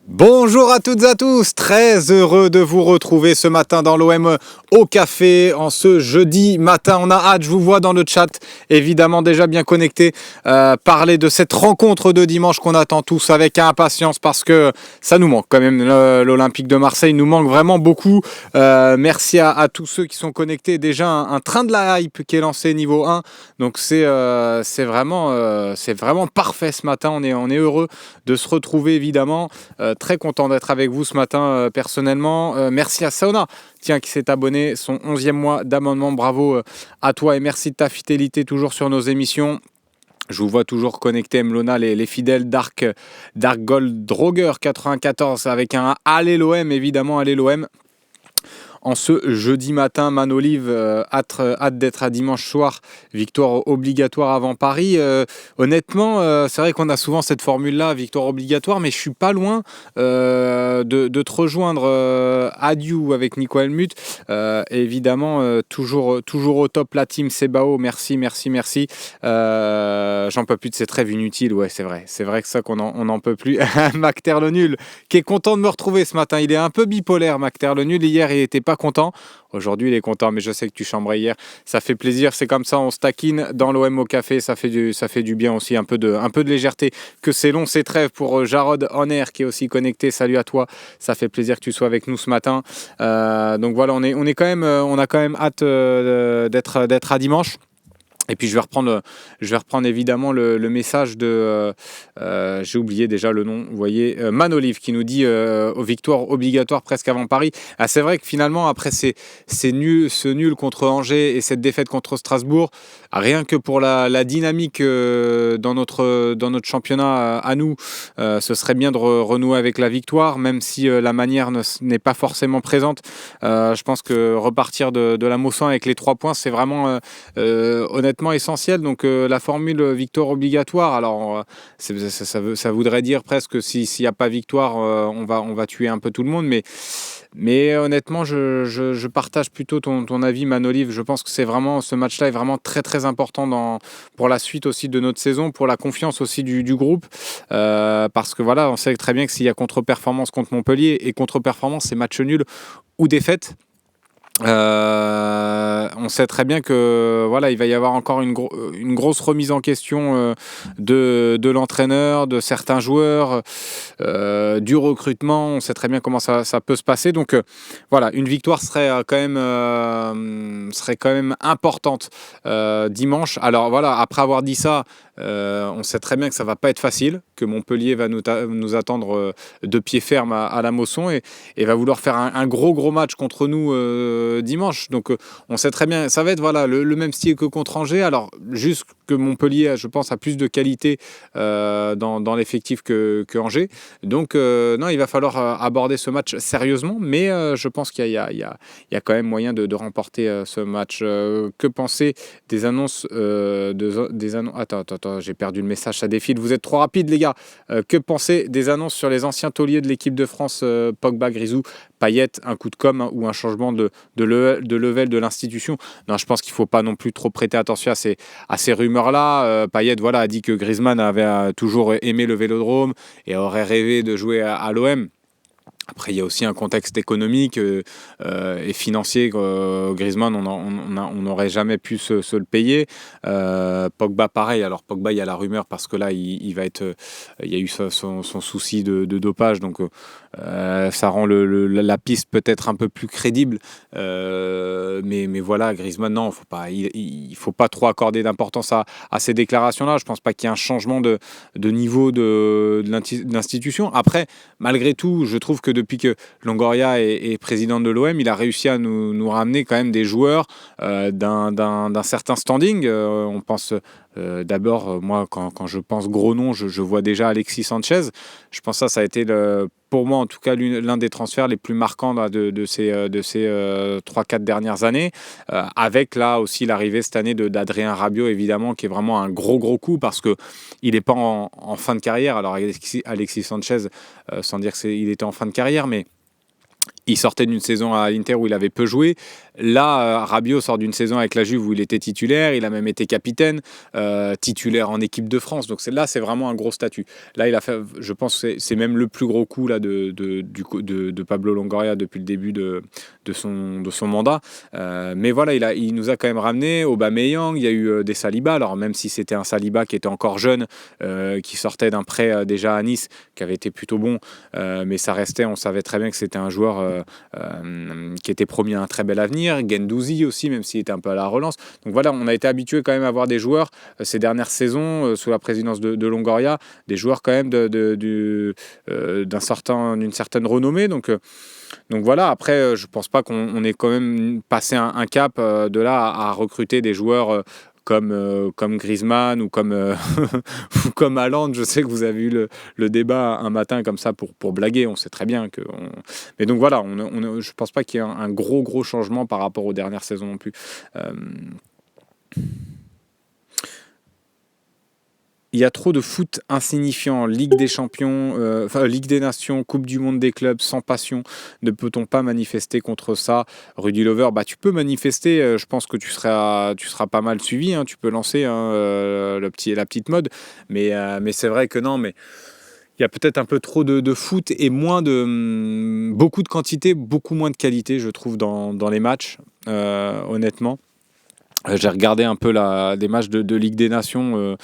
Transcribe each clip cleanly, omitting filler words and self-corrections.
Bonjour à toutes et à tous, très heureux de vous retrouver ce matin dans l'OM au café, en ce jeudi matin. On a hâte, je vous vois dans le chat, évidemment déjà bien connecté, parler de cette rencontre de dimanche qu'on attend tous avec impatience parce que ça nous manque quand même, l'Olympique de Marseille nous manque vraiment beaucoup. Merci à tous ceux qui sont connectés. Déjà un train de la hype qui est lancé niveau 1, donc c'est vraiment parfait ce matin. On est heureux de se retrouver évidemment. Très content d'être avec vous ce matin personnellement. Merci à Saona, qui s'est abonné, son 11e mois d'abonnement. Bravo à toi et merci de ta fidélité toujours sur nos émissions. Je vous vois toujours connecté, Mlona, les fidèles Dark Gold Droger 94 avec un Allez l'OM, évidemment, Allez l'OM. En ce jeudi matin, Manolive, hâte d'être à dimanche soir, victoire obligatoire avant Paris. Honnêtement, c'est vrai qu'on a souvent cette formule-là, victoire obligatoire, mais je suis pas loin de te rejoindre. Adieu avec Nico Helmut. Évidemment, toujours au top la team Sebao. Merci. J'en peux plus de ces trêves inutiles. Ouais, c'est vrai que ça qu'on en peut plus. Macter le nul, qui est content de me retrouver ce matin. Il est un peu bipolaire, Macter le nul. Hier, il était pas content. Aujourd'hui, il est content, mais je sais que tu chambrais hier. Ça fait plaisir, c'est comme ça, on se taquine dans l'OM au café. Ça fait du bien aussi, un peu de légèreté. Que c'est long, c'est trêve pour Jarod Honner qui est aussi connecté. Salut à toi, ça fait plaisir que tu sois avec nous ce matin. Donc voilà, on a quand même hâte d'être à dimanche. Et puis je vais reprendre évidemment le message de j'ai oublié déjà le nom, vous voyez, Manolive qui nous dit victoire obligatoire presque avant Paris. Ah, c'est vrai que finalement après ce nul contre Angers et cette défaite contre Strasbourg, rien que pour la dynamique dans notre championnat à nous, ce serait bien de renouer avec la victoire, même si la manière n'est pas forcément présente. Je pense que repartir de la Mosson avec les 3 points, c'est vraiment honnêtement essentiel. Donc la formule victoire obligatoire, alors ça voudrait dire presque s'il n'y a pas victoire, on va tuer un peu tout le monde, mais honnêtement je partage plutôt ton avis, Manolive. Je pense que ce match-là est vraiment très très important pour la suite aussi de notre saison, pour la confiance aussi du groupe, parce que voilà, on sait très bien que s'il y a contre-performance contre Montpellier, et contre-performance c'est match nul ou défaite, on sait très bien que voilà, il va y avoir encore une grosse remise en question de l'entraîneur, de certains joueurs, du recrutement. On sait très bien comment ça peut se passer. Donc voilà, une victoire serait quand même importante dimanche. Alors voilà, après avoir dit ça, on sait très bien que ça va pas être facile, que Montpellier va nous attendre de pied ferme à la Mosson et va vouloir faire un gros match contre nous dimanche. Donc on sait très bien, ça va être voilà, le même style que contre Angers. Alors juste que Montpellier, je pense, a plus de qualité dans l'effectif que Angers. Donc non, il va falloir aborder ce match sérieusement, mais je pense qu'il y a quand même moyen de remporter ce match. Que penser des annonces Attends, j'ai perdu le message, ça défile. Vous êtes trop rapide, les gars. Que penser des annonces sur les anciens tauliers de l'équipe de France, Pogba, Grisou, Payet, un coup de com' ou un changement de level de l'institution? Non, je pense qu'il ne faut pas non plus trop prêter attention à ces rumeurs-là. Payet a dit que Griezmann avait toujours aimé le Vélodrome et aurait rêvé de jouer à l'OM. Après, il y a aussi un contexte économique et financier. Griezmann, on n'aurait jamais pu se le payer. Pogba, pareil. Alors, Pogba, il y a la rumeur parce que là, il y a eu son souci de dopage. Donc, ça rend la piste peut-être un peu plus crédible. Mais voilà, Griezmann, non, il ne faut pas trop accorder d'importance à ces déclarations-là. Je ne pense pas qu'il y ait un changement de niveau de l'institution. Après, malgré tout, je trouve que depuis que Longoria est président de l'OM, il a réussi à nous ramener quand même des joueurs d'un certain standing. On pense d'abord, moi, quand je pense gros nom, je vois déjà Alexis Sanchez. Je pense que ça a été pour moi en tout cas l'un des transferts les plus marquants de ces 3-4 dernières années, avec là aussi l'arrivée cette année d'Adrien Rabiot, évidemment, qui est vraiment un gros coup parce qu'il n'est pas en fin de carrière. Alors Alexis Sanchez, sans dire qu'il était en fin de carrière, mais Il sortait d'une saison à l'Inter où il avait peu joué. Là, Rabiot sort d'une saison avec la Juve où il était titulaire. Il a même été capitaine, titulaire en équipe de France. Donc là, c'est vraiment un gros statut. Là, il a fait, je pense que c'est même le plus gros coup là, de Pablo Longoria depuis le début de son mandat. Mais voilà, il nous a quand même ramené Aubameyang. Il y a eu des Saliba. Alors même si c'était un Saliba qui était encore jeune, qui sortait d'un prêt déjà à Nice, qui avait été plutôt bon, mais ça restait, on savait très bien que c'était un joueur qui était promis à un très bel avenir. Guendouzi aussi, même s'il était un peu à la relance. Donc voilà, on a été habitué quand même à voir des joueurs ces dernières saisons sous la présidence de Longoria, des joueurs quand même d'une certaine renommée. Donc voilà, après, je pense pas qu'on ait quand même passé un cap de là à recruter des joueurs comme Griezmann ou ou comme Haaland. Je sais que vous avez eu le débat un matin comme ça pour blaguer. On sait très bien que. Mais donc voilà, je pense pas qu'il y ait un gros changement par rapport aux dernières saisons non plus. Il y a trop de foot insignifiant, Ligue des Champions, Ligue des Nations, Coupe du Monde des clubs, sans passion. Ne peut-on pas manifester contre ça? Rudy Lover, tu peux manifester. Je pense que tu seras pas mal suivi. Hein, tu peux lancer la petite mode. Mais c'est vrai que non. Mais il y a peut-être un peu trop de foot et beaucoup de quantité, beaucoup moins de qualité, je trouve, dans les matchs. Honnêtement. J'ai regardé un peu des matchs de Ligue des Nations.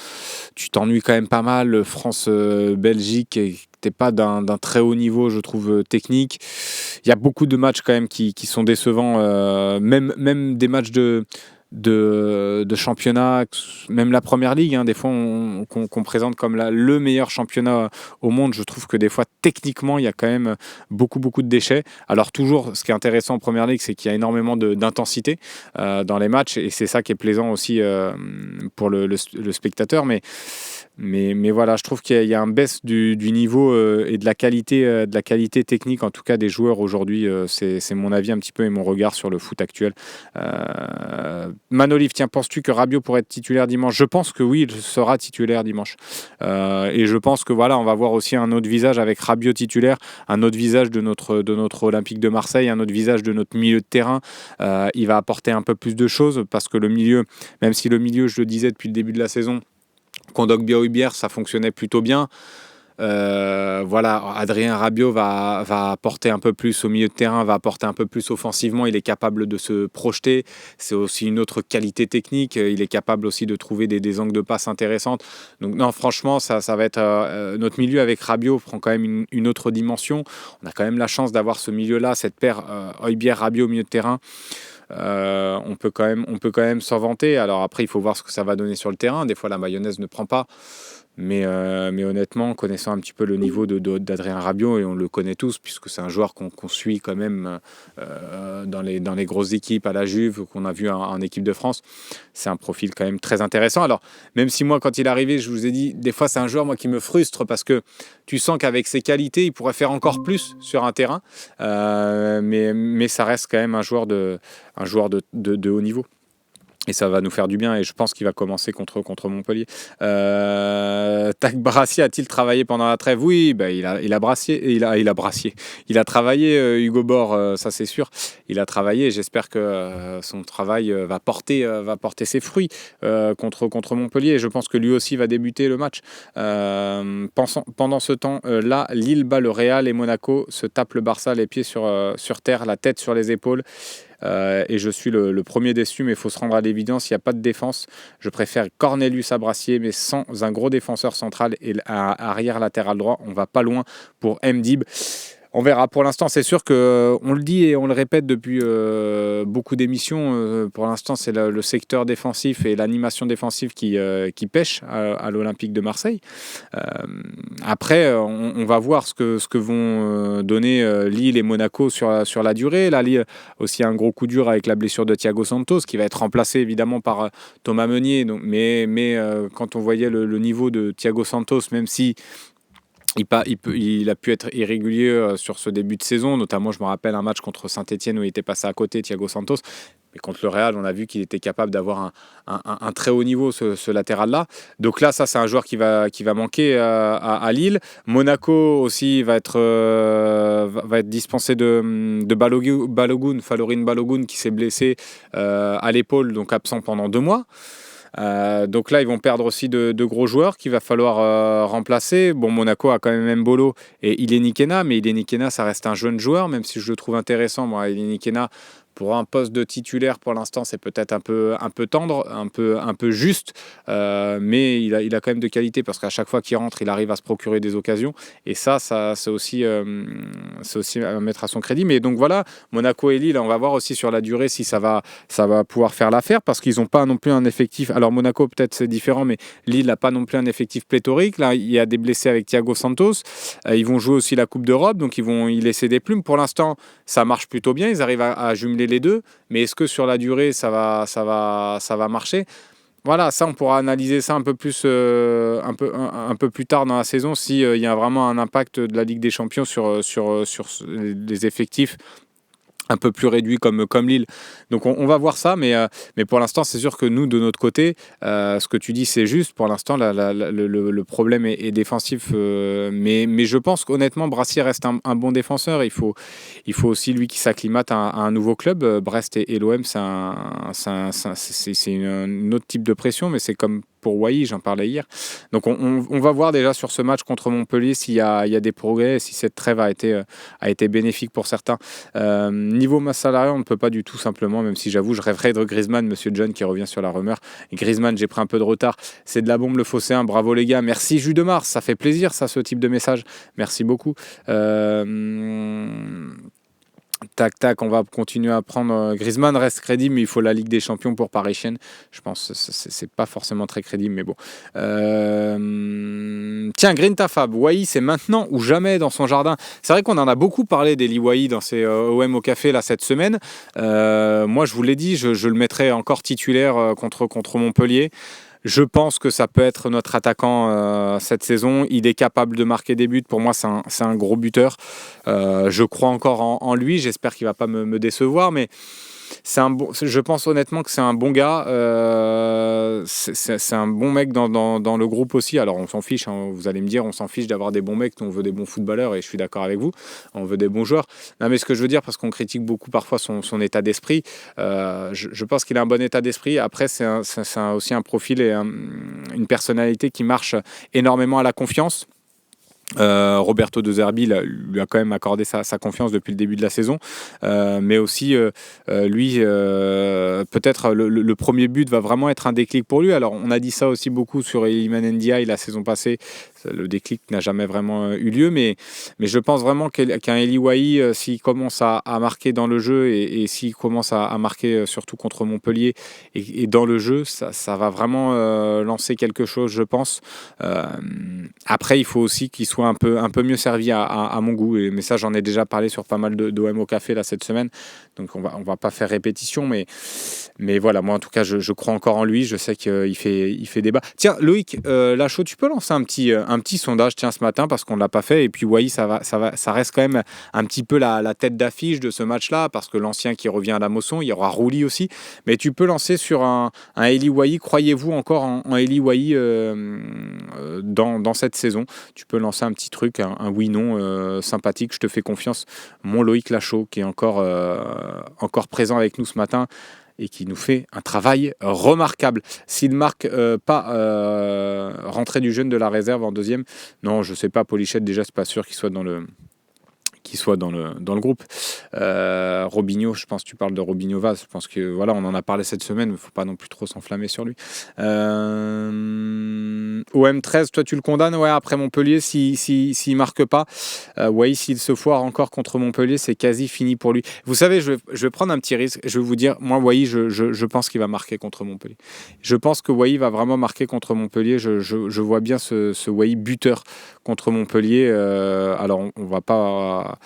Tu t'ennuies quand même pas mal. France-Belgique n'était pas d'un très haut niveau, je trouve, technique. Il y a beaucoup de matchs quand même qui sont décevants. Même des matchs de championnat, même la première ligue, hein, des fois qu'on présente comme le meilleur championnat au monde. Je trouve que des fois, techniquement, il y a quand même beaucoup de déchets. Alors toujours, ce qui est intéressant en première ligue, c'est qu'il y a énormément d'intensité dans les matchs, et c'est ça qui est plaisant aussi pour le spectateur. Mais voilà, je trouve qu'il y a un baisse du niveau et de la qualité technique, en tout cas des joueurs aujourd'hui. C'est mon avis un petit peu et mon regard sur le foot actuel. Manolive, tiens, penses-tu que Rabiot pourrait être titulaire dimanche? Je pense que oui, il sera titulaire dimanche. Et je pense que voilà, on va voir aussi un autre visage avec Rabiot titulaire, un autre visage de notre Olympique de Marseille, un autre visage de notre milieu de terrain. Il va apporter un peu plus de choses parce que le milieu, même si le milieu, je le disais depuis le début de la saison, Kondogbia Hojbjerg, ça fonctionnait plutôt bien. Voilà, Adrien Rabiot va apporter un peu plus au milieu de terrain, va apporter un peu plus offensivement. Il est capable de se projeter. C'est aussi une autre qualité technique. Il est capable aussi de trouver des angles de passe intéressantes. Donc non, franchement, ça va être notre milieu avec Rabiot prend quand même une autre dimension. On a quand même la chance d'avoir ce milieu-là, cette paire Hojbjerg-Rabiot au milieu de terrain. On peut quand même s'en vanter. Alors après, il faut voir ce que ça va donner sur le terrain. Des fois, la mayonnaise ne prend pas. Mais honnêtement, connaissant un petit peu le niveau d'Adrien Rabiot, et on le connaît tous, puisque c'est un joueur qu'on suit quand même dans les grosses équipes, à la Juve, qu'on a vu en équipe de France, c'est un profil quand même très intéressant. Alors, même si moi, quand il est arrivé, je vous ai dit, des fois, c'est un joueur moi, qui me frustre, parce que tu sens qu'avec ses qualités, il pourrait faire encore plus sur un terrain, mais ça reste quand même un joueur de haut niveau. Et ça va nous faire du bien, et je pense qu'il va commencer contre Montpellier. Brassier a-t-il travaillé pendant la trêve? Oui, il a travaillé, Hugo Bord, ça c'est sûr. Il a travaillé, et j'espère que son travail va porter ses fruits contre Montpellier. Et je pense que lui aussi va débuter le match. Pendant ce temps-là, Lille bat le Real et Monaco se tape le Barça les pieds sur terre, la tête sur les épaules. Et je suis le premier déçu, mais il faut se rendre à l'évidence, il n'y a pas de défense. Je préfère Cornelius à Brassier, mais sans un gros défenseur central et arrière latéral droit. On va pas loin pour Mdib. On verra. Pour l'instant, c'est sûr que on le dit et on le répète depuis beaucoup d'émissions. Pour l'instant, c'est le secteur défensif et l'animation défensive qui pêche à l'Olympique de Marseille. Après, on va voir ce que vont donner Lille et Monaco sur la durée. Là, Lille aussi un gros coup dur avec la blessure de Thiago Santos, qui va être remplacé évidemment par Thomas Meunier. Donc, mais quand on voyait le niveau de Thiago Santos, même si Il a pu être irrégulier sur ce début de saison, notamment je me rappelle un match contre Saint-Etienne où il était passé à côté, Thiago Santos. Mais contre le Real, on a vu qu'il était capable d'avoir un très haut niveau, ce latéral-là. Donc là, ça, c'est un joueur qui va manquer à Lille. Monaco aussi va être dispensé de Balogun, Falorin Balogun, qui s'est blessé à l'épaule, donc absent pendant 2 mois. Donc là, ils vont perdre aussi de gros joueurs qu'il va falloir remplacer. Bon, Monaco a quand même Mbolo et Ileni Kena, mais Ileni Kena, ça reste un jeune joueur, même si je le trouve intéressant. Moi, Ileni Kena, pour un poste de titulaire, pour l'instant, c'est peut-être un peu tendre, un peu juste, mais il a quand même de qualité parce qu'à chaque fois qu'il rentre, il arrive à se procurer des occasions. Et ça c'est aussi à mettre à son crédit. Mais donc voilà, Monaco et Lille, on va voir aussi sur la durée si ça va pouvoir faire l'affaire parce qu'ils n'ont pas non plus un effectif. Alors Monaco, peut-être c'est différent, mais Lille n'a pas non plus un effectif pléthorique. Là, il y a des blessés avec Thiago Santos. Ils vont jouer aussi la Coupe d'Europe, donc ils vont y laisser des plumes. Pour l'instant, ça marche plutôt bien. Ils arrivent à jumeler les deux, mais est-ce que sur la durée ça va marcher? Voilà, ça on pourra analyser ça un peu plus un peu plus tard dans la saison si il y a vraiment un impact de la Ligue des Champions sur les effectifs un peu plus réduit comme Lille. Donc on va voir ça, mais pour l'instant, c'est sûr que nous, de notre côté, ce que tu dis, c'est juste. Pour l'instant, le problème est défensif. Mais je pense qu'honnêtement, Brassier reste un bon défenseur. Il faut aussi, lui, qui s'acclimate à un nouveau club. Brest et l'OM, c'est un autre type de pression, mais c'est comme pour Wai, j'en parlais hier. Donc on va voir déjà sur ce match contre Montpellier s'il y a des progrès, si cette trêve a été bénéfique pour certains. Niveau masse salariale, on ne peut pas du tout simplement, même si j'avoue, je rêverais de Griezmann, Monsieur John qui revient sur la rumeur. Et Griezmann, j'ai pris un peu de retard. C'est de la bombe le Phocéen, bravo les gars. Merci Jus de Mars, ça fait plaisir ça, ce type de message. Merci beaucoup. Tac, tac, on va continuer à prendre. Griezmann reste crédible, mais il faut la Ligue des Champions pour Paris-Chêne. Je pense que c'est pas forcément très crédible, mais bon. Tiens, Green Tafab, Wai, c'est maintenant ou jamais dans son jardin. C'est vrai qu'on en a beaucoup parlé d'Eli Wai dans ses OM au café là, cette semaine. Moi, je vous l'ai dit, je le mettrai encore titulaire contre Montpellier. Je pense que ça peut être notre attaquant cette saison. Il est capable de marquer des buts. Pour moi, c'est un gros buteur. Je crois encore en lui. J'espère qu'il ne va pas me décevoir. Mais je pense honnêtement que c'est un bon gars. C'est un bon mec dans le groupe aussi. Alors, on s'en fiche. Hein, vous allez me dire, on s'en fiche d'avoir des bons mecs. On veut des bons footballeurs. Et je suis d'accord avec vous. On veut des bons joueurs. Non, mais ce que je veux dire, parce qu'on critique beaucoup parfois son état d'esprit, je pense qu'il a un bon état d'esprit. Après, c'est aussi un profil et une personnalité qui marche énormément à la confiance. Roberto De Zerbi lui a quand même accordé sa confiance depuis le début de la saison, mais aussi lui peut-être le premier but va vraiment être un déclic pour lui. Alors on a dit ça aussi beaucoup sur Iliman Ndiaye la saison passée, le déclic n'a jamais vraiment eu lieu, mais je pense vraiment qu'un Eli Wai, s'il commence à marquer dans le jeu et s'il commence à marquer surtout contre Montpellier et dans le jeu, ça va vraiment lancer quelque chose, je pense. Après il faut aussi qu'il soit un peu mieux servi à mon goût. Mais ça, j'en ai déjà parlé sur pas mal d'OM au café là, cette semaine. Donc on va pas faire répétition. Mais voilà, moi en tout cas, je crois encore en lui. Je sais qu'il fait débat. Tiens, Loïc Lachaud, tu peux lancer un petit sondage ce matin parce qu'on ne l'a pas fait. Et puis Wai, ça reste quand même un petit peu la tête d'affiche de ce match-là parce que l'ancien qui revient à la Mosson, il y aura Rouli aussi. Mais tu peux lancer sur un Eli Wai. Croyez-vous encore en Eli Wai dans cette saison? Tu peux lancer un petit truc, un oui-non sympathique. Je te fais confiance. Mon Loïc Lachaud qui est encore présent avec nous ce matin et qui nous fait un travail remarquable. S'il ne marque pas rentrer du jeune de la réserve en deuxième, non, je ne sais pas, Polichette, déjà, c'est pas sûr qu'il soit dans le groupe. Robinho, je pense que tu parles de Robinho Vaz. Je pense que voilà, on en a parlé cette semaine, mais il ne faut pas non plus trop s'enflammer sur lui. OM 13, toi tu le condamnes, ouais, après Montpellier s'il marque pas. Ouais, s'il se foire encore contre Montpellier, c'est quasi fini pour lui. Vous savez, je vais prendre un petit risque. Je vais vous dire, moi, Wai, je pense qu'il va marquer contre Montpellier. Je pense que Wai va vraiment marquer contre Montpellier. Je vois bien ce Wai buteur contre Montpellier. Alors, on va pas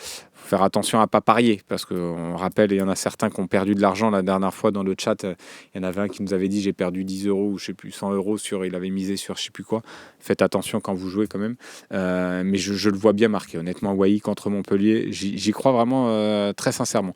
faire attention à ne pas parier, parce qu'on rappelle, il y en a certains qui ont perdu de l'argent la dernière fois dans le chat. Il y en avait un qui nous avait dit j'ai perdu 10 euros ou je sais plus 100 euros il avait misé sur je sais plus quoi. Faites attention quand vous jouez quand même. Mais je le vois bien marqué. Honnêtement, Wai contre Montpellier, j'y crois vraiment très sincèrement.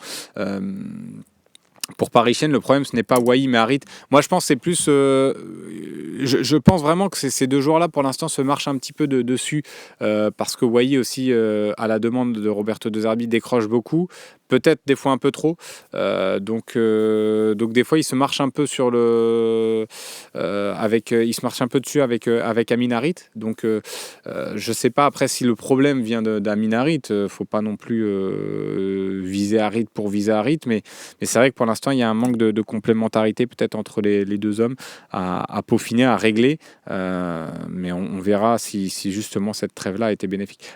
Pour Paris-Chêne, le problème, ce n'est pas Wai mais Harit. Moi, je pense que c'est plus. Je pense vraiment que ces deux joueurs-là, pour l'instant, se marchent un petit peu dessus parce que Wai aussi, à la demande de Roberto De Zerbi, décroche beaucoup. Peut-être des fois un peu trop. Donc des fois, il se marche un peu sur le. Il se marche un peu dessus avec Amin Harit. Donc, je ne sais pas après si le problème vient d'Amin Harit. Faut pas non plus viser Harit pour viser Harit. Mais c'est vrai que pour l'instant, il y a un manque de complémentarité peut-être entre les deux hommes à peaufiner, à régler. Mais on verra si justement cette trêve-là a été bénéfique.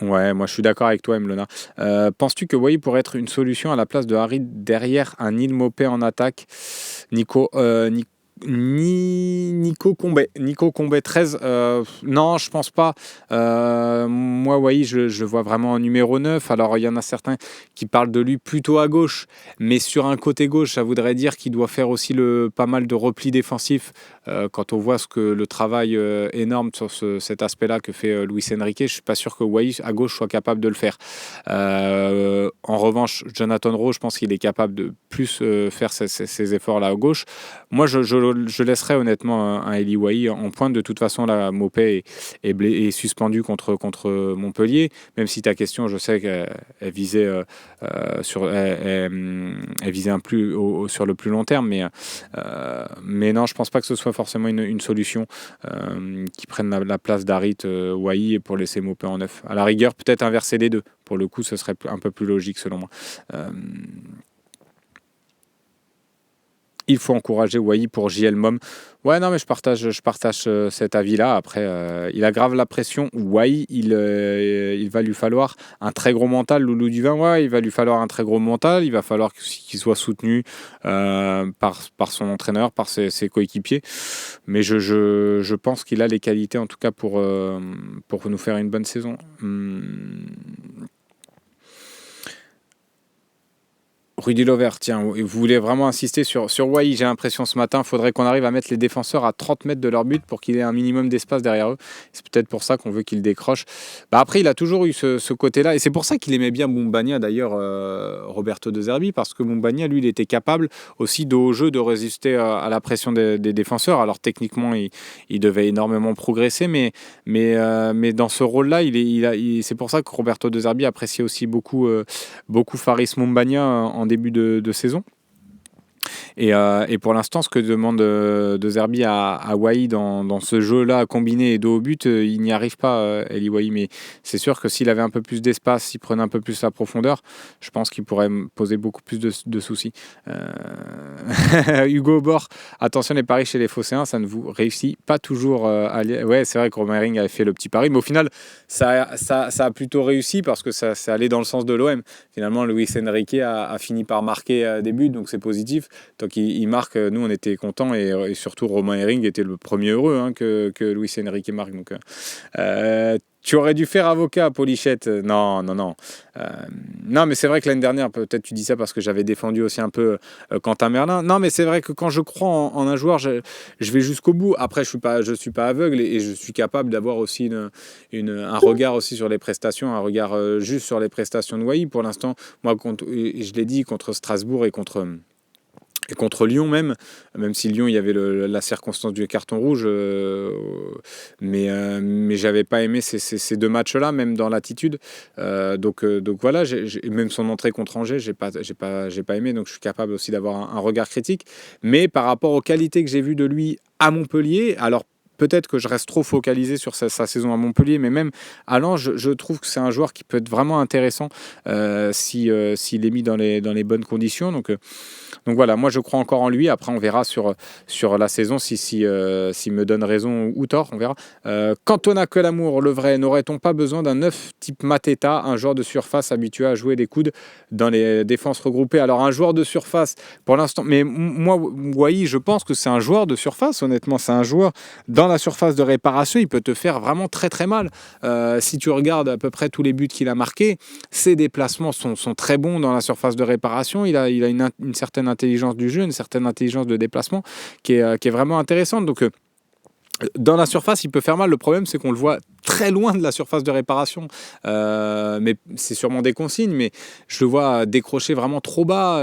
Ouais, moi je suis d'accord avec toi, Emlona. Penses-tu que Wai pourrait être une solution à la place de Harit derrière un Neil Maupay en attaque? Nico Nico Combet 13, non, je pense pas. Moi, Wai, je vois vraiment en numéro 9. Alors, il y en a certains qui parlent de lui plutôt à gauche, mais sur un côté gauche, ça voudrait dire qu'il doit faire aussi pas mal de repli défensif. Quand on voit le travail énorme sur cet aspect-là que fait Luis Enrique, je ne suis pas sûr que Wai à gauche soit capable de le faire. En revanche, Jonathan Rowe, je pense qu'il est capable de plus faire ces efforts-là à gauche. Moi, je laisserais honnêtement un Eli Wai en pointe. De toute façon, là, Maupay est suspendu contre Montpellier. Même si ta question, je sais qu'elle visait sur le plus long terme, mais non, je pense pas que ce soit forcément une solution qui prenne la place d'Harit Wai pour laisser Maupay en neuf. À la rigueur, peut-être inverser les deux. Pour le coup, ce serait un peu plus logique selon moi. Il faut encourager Wai pour JL Mom. Ouais, non, mais je partage cet avis-là. Après, il aggrave la pression. Wai, il va lui falloir un très gros mental. Loulou Duvin, ouais, il va lui falloir un très gros mental. Il va falloir qu'il soit soutenu par son entraîneur, par ses coéquipiers. Mais je pense qu'il a les qualités, en tout cas, pour nous faire une bonne saison. Rudy Lover, tiens, vous voulez vraiment insister sur Wai, j'ai l'impression ce matin, il faudrait qu'on arrive à mettre les défenseurs à 30 mètres de leur but pour qu'il ait un minimum d'espace derrière eux. C'est peut-être pour ça qu'on veut qu'il décroche. Après, il a toujours eu ce côté-là, et c'est pour ça qu'il aimait bien Moumbagna, d'ailleurs, Roberto De Zerbi, parce que Moumbagna, lui, il était capable aussi de haut jeu de résister à la pression des défenseurs. Alors techniquement, il devait énormément progresser, mais dans ce rôle-là, c'est pour ça que Roberto De Zerbi appréciait aussi beaucoup Faris Moumbagna en début de saison. Et pour l'instant, ce que demande De Zerbi à Wai dans ce jeu-là, combiné et dos au but, il n'y arrive pas, Eli Wai. Mais c'est sûr que s'il avait un peu plus d'espace, s'il prenait un peu plus la profondeur, je pense qu'il pourrait poser beaucoup plus de soucis. Hugo Bord, attention les paris chez les Phocéens, ça ne vous réussit pas toujours. Ouais, c'est vrai que Romain Ring avait fait le petit pari, mais au final, ça a plutôt réussi parce que ça allait dans le sens de l'OM. Finalement, Luis Enrique a fini par marquer des buts, donc c'est positif. Donc il marque, nous on était contents et surtout Romain Herring était le premier heureux que Luis Enrique marque. Donc, tu aurais dû faire avocat, Polichette. Non. Non, mais c'est vrai que l'année dernière, peut-être tu dis ça parce que j'avais défendu aussi un peu Quentin Merlin. Non, mais c'est vrai que quand je crois en un joueur, je vais jusqu'au bout. Après, je suis pas aveugle et je suis capable d'avoir aussi un regard aussi sur les prestations, un regard juste sur les prestations de Wai. Pour l'instant, moi, je l'ai dit, contre Strasbourg et contre Lyon même si Lyon il y avait la circonstance du carton rouge, mais j'avais pas aimé ces deux matchs-là, même dans l'attitude. Donc voilà, même son entrée contre Angers, j'ai pas aimé, donc je suis capable aussi d'avoir un regard critique. Mais par rapport aux qualités que j'ai vues de lui à Montpellier, alors peut-être que je reste trop focalisé sur sa saison à Montpellier, mais même à Lens, je trouve que c'est un joueur qui peut être vraiment intéressant s'il est mis dans les bonnes conditions. Donc voilà, moi je crois encore en lui. Après, on verra sur la saison s'il me donne raison ou tort, on verra. Quand on n'a que l'amour, le vrai, n'aurait-on pas besoin d'un neuf type Mateta, un joueur de surface habitué à jouer des coudes dans les défenses regroupées? Alors un joueur de surface, pour l'instant, mais moi, Wai, je pense que c'est un joueur de surface, honnêtement, c'est un joueur dans dans la surface de réparation, il peut te faire vraiment très très mal. Si tu regardes à peu près tous les buts qu'il a marqués, ses déplacements sont très bons dans la surface de réparation. Il a une certaine intelligence du jeu, une certaine intelligence de déplacement qui est vraiment intéressante. Donc, dans la surface, il peut faire mal. Le problème, c'est qu'on le voit très loin de la surface de réparation. Mais c'est sûrement des consignes, mais je le vois décrocher vraiment trop bas,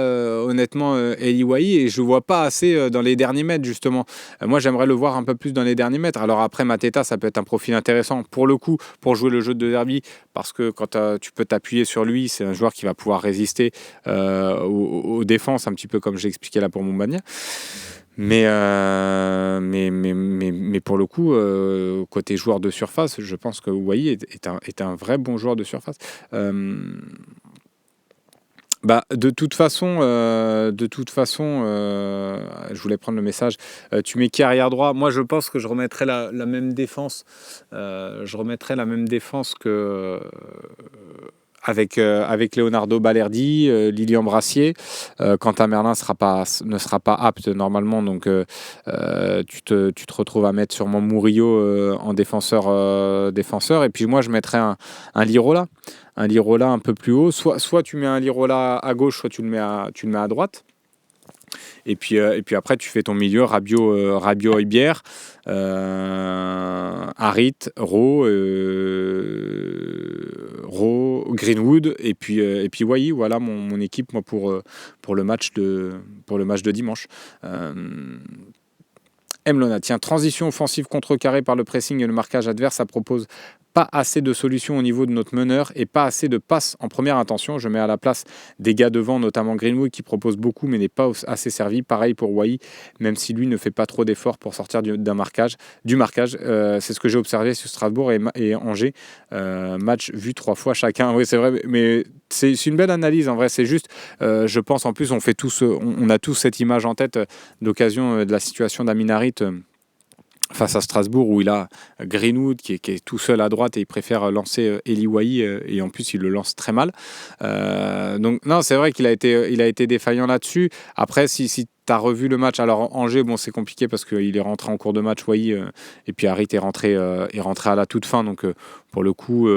honnêtement, Eli Wahi, et je le vois pas assez dans les derniers mètres, justement. Moi, j'aimerais le voir un peu plus dans les derniers mètres. Alors après, Mateta, ça peut être un profil intéressant pour le coup, pour jouer le jeu de derby, parce que quand tu peux t'appuyer sur lui, c'est un joueur qui va pouvoir résister aux défenses, un petit peu comme j'ai expliqué là pour Montbagna. Mais pour le coup, côté joueur de surface, je pense que Wahi est un vrai bon joueur de surface. De toute façon, je voulais prendre le message. Tu mets qui arrière droit? Moi, je pense que je remettrai la même défense. Je remettrai la même défense que avec Leonardo Balerdi, Lilian Brassier. Quentin Merlin ne sera pas apte normalement, donc tu te retrouves à mettre sûrement Murillo en défenseur. Et puis moi, je mettrais un Lirola. Un Lirola un peu plus haut. Soit tu mets un Lirola à gauche, soit tu le mets à droite. Et puis après, tu fais ton milieu, Rabiot, Hojbjerg, Harit, Rowe, Greenwood, et puis Wahi. Voilà mon équipe, moi, pour le match de dimanche. Mlona, tiens, transition offensive contrecarrée par le pressing et le marquage adverse, ça propose pas assez de solutions au niveau de notre meneur et pas assez de passes en première intention. Je mets à la place des gars devant, notamment Greenwood, qui propose beaucoup mais n'est pas assez servi. Pareil pour Wahi, même si lui ne fait pas trop d'efforts pour sortir du marquage. C'est ce que j'ai observé sur Strasbourg et Angers. Match vu 3 fois chacun. Oui, c'est vrai, mais c'est une belle analyse en vrai. C'est juste, je pense en plus, on a tous cette image en tête d'occasion de la situation d'Amin Harit face à Strasbourg, où il a Greenwood qui est tout seul à droite et il préfère lancer Eli Wahi, et en plus il le lance très mal. Donc non, c'est vrai qu'il a été défaillant là-dessus. Après, si tu as revu le match, alors Angers, bon, c'est compliqué parce qu'il est rentré en cours de match, Wahi, et puis Harit est rentré à la toute fin. Donc pour le coup,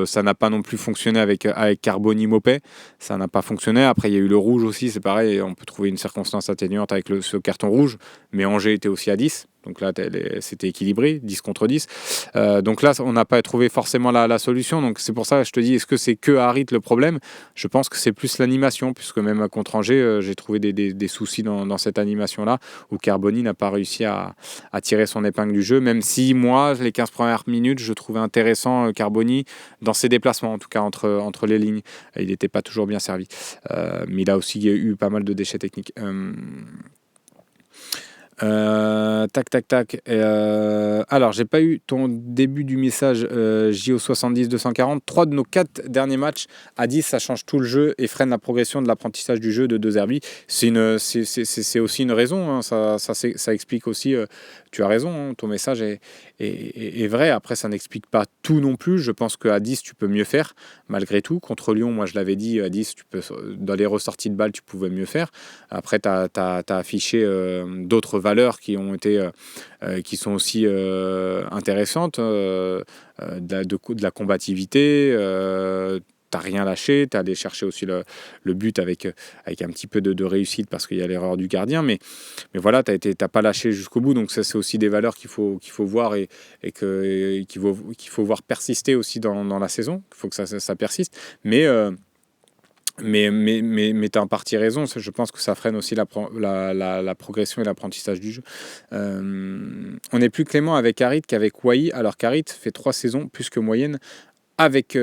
ça n'a pas non plus fonctionné avec Carboni Mopé. Ça n'a pas fonctionné. Après, il y a eu le rouge aussi, c'est pareil. On peut trouver une circonstance atténuante avec ce carton rouge, mais Angers était aussi à 10. Donc là, c'était équilibré, 10 contre 10. Donc là, on n'a pas trouvé forcément la solution. Donc c'est pour ça que je te dis, est-ce que c'est que Harit le problème? Je pense que c'est plus l'animation, puisque même contre Angers, j'ai trouvé des soucis dans cette animation-là, où Carboni n'a pas réussi à tirer son épingle du jeu, même si moi, les 15 premières minutes, je trouvais intéressant Carboni dans ses déplacements, en tout cas entre les lignes. Il n'était pas toujours bien servi. Mais il a aussi eu pas mal de déchets techniques. Tac. Alors, j'ai pas eu ton début du message, JO70-240. 3 de nos 4 derniers matchs à 10, ça change tout le jeu et freine la progression de l'apprentissage du jeu de De Zerbi. C'est aussi une raison, hein. Ça explique aussi. Tu as raison, hein, ton message est vrai. Après, ça n'explique pas tout non plus. Je pense qu'à 10, tu peux mieux faire, malgré tout. Contre Lyon, moi, je l'avais dit, à 10, dans les ressorties de balles, tu pouvais mieux faire. Après, tu as affiché d'autres valeurs qui sont aussi intéressantes, de la combativité. T'as rien lâché, t'as allé chercher aussi le but avec un petit peu de réussite parce qu'il y a l'erreur du gardien, mais voilà, t'as pas lâché jusqu'au bout. Donc ça, c'est aussi des valeurs qu'il faut voir et qu'il faut voir persister aussi dans la saison. Il faut que ça persiste, mais tu as en partie raison. Je pense que ça freine aussi la progression et l'apprentissage du jeu. On est plus clément avec Harit qu'avec Wahi, alors qu'Harit fait 3 saisons plus que moyenne avec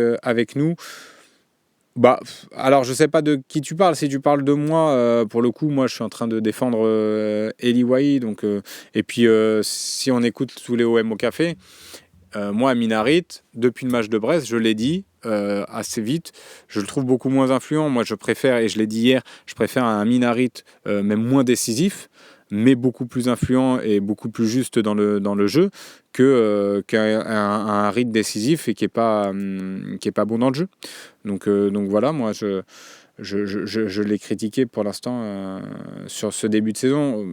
nous. Alors je sais pas de qui tu parles. Si tu parles de moi, pour le coup, moi je suis en train de défendre Eli Wahi. Donc, et puis si on écoute tous les OM au café, moi, Amin Harit, depuis le match de Brest, je l'ai dit assez vite, je le trouve beaucoup moins influent. Moi, je préfère, et je l'ai dit hier, je préfère un Amin Harit même moins décisif, mais beaucoup plus influent et beaucoup plus juste dans le jeu qu'un Harit décisif et qui est pas bon dans le jeu. Donc voilà, moi, je l'ai critiqué pour l'instant sur ce début de saison.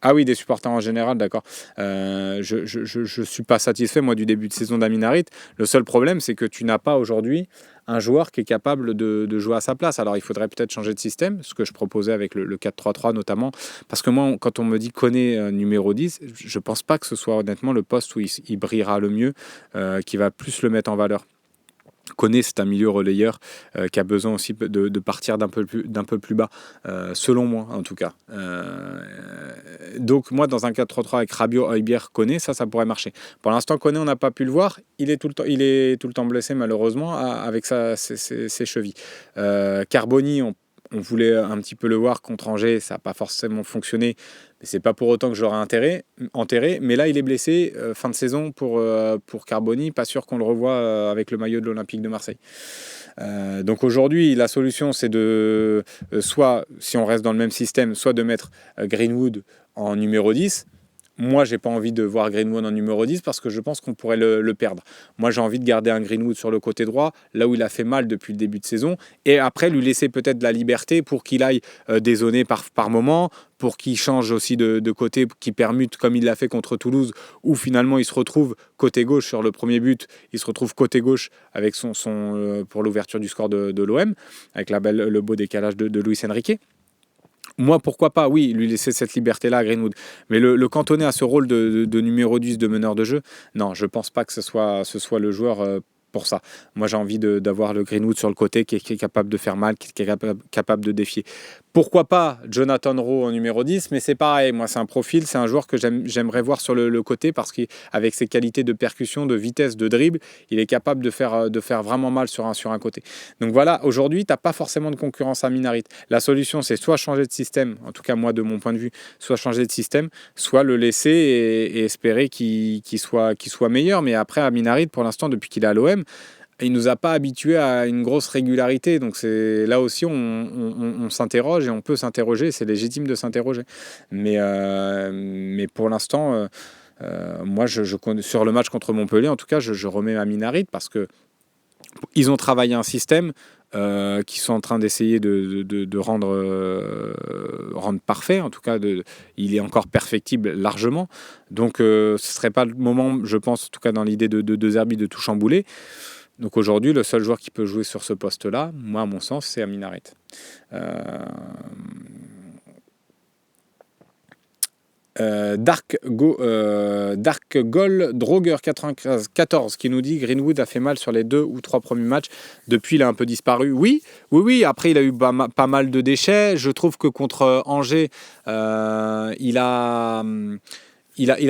Ah oui, des supporters en général, d'accord. Je suis pas satisfait, moi, du début de saison d'Amin Harit. Le seul problème, c'est que tu n'as pas aujourd'hui un joueur qui est capable de jouer à sa place. Alors, il faudrait peut-être changer de système, ce que je proposais avec le 4-3-3 notamment. Parce que moi, quand on me dit Koné numéro 10, je pense pas que ce soit honnêtement le poste où il brillera le mieux, qui va plus le mettre en valeur. Koné, c'est un milieu relayeur qui a besoin aussi de partir d'un peu plus bas, selon moi en tout cas. Donc moi, dans un 4-3-3 avec Rabiot, Højbjerg, Koné, ça pourrait marcher. Pour l'instant, Koné, on n'a pas pu le voir. Il est tout le temps blessé malheureusement avec ses chevilles. Carboni, on voulait un petit peu le voir contre Angers, ça n'a pas forcément fonctionné, mais c'est pas pour autant que j'aurais enterré. Mais là, il est blessé, fin de saison pour Carboni, pas sûr qu'on le revoie avec le maillot de l'Olympique de Marseille. Donc aujourd'hui, la solution, c'est de soit, si on reste dans le même système, soit de mettre Greenwood en numéro 10. Moi, j'ai pas envie de voir Greenwood en numéro 10 parce que je pense qu'on pourrait le perdre. Moi, j'ai envie de garder un Greenwood sur le côté droit, là où il a fait mal depuis le début de saison, et après lui laisser peut-être de la liberté pour qu'il aille dézonner par moment, pour qu'il change aussi de côté, qu'il permute comme il l'a fait contre Toulouse, où finalement il se retrouve côté gauche sur le premier but, il se retrouve côté gauche avec pour l'ouverture du score de l'OM, avec le beau décalage de Luis Enrique. Moi, pourquoi pas, oui, lui laisser cette liberté-là à Greenwood. Mais le cantonner à ce rôle de numéro 10, de meneur de jeu, non, je pense pas que ce soit le joueur pour ça. Moi, j'ai envie d'avoir le Greenwood sur le côté qui est capable de faire mal, qui est capable de défier. Pourquoi pas Jonathan Rowe en numéro 10, mais c'est pareil, moi c'est un profil, c'est un joueur que j'aimerais voir sur le côté parce qu'avec ses qualités de percussion, de vitesse, de dribble, il est capable de faire vraiment mal sur un côté. Donc voilà, aujourd'hui, tu n'as pas forcément de concurrence à Amin Harit. La solution, c'est soit changer de système, en tout cas moi de mon point de vue, soit changer de système, soit le laisser et espérer qu'il soit meilleur. Mais après, Amin Harit, pour l'instant, depuis qu'il est à l'OM, il nous a pas habitués à une grosse régularité. Donc c'est là aussi on s'interroge et on peut s'interroger. C'est légitime de s'interroger. Mais pour l'instant, moi sur le match contre Montpellier, en tout cas, je remets Amin Harit parce que ils ont travaillé un système qui sont en train d'essayer de rendre parfait. En tout cas, il est encore perfectible largement. Donc ce ne serait pas le moment, je pense, en tout cas dans l'idée de Zerbi, de tout chambouler. Donc aujourd'hui, le seul joueur qui peut jouer sur ce poste-là, moi, à mon sens, c'est Amin Harit. Dark Goal Droger 94 qui nous dit Greenwood a fait mal sur les 2 ou 3 premiers matchs. Depuis, il a un peu disparu. Oui. Après, il a eu pas mal de déchets. Je trouve que contre Angers, il a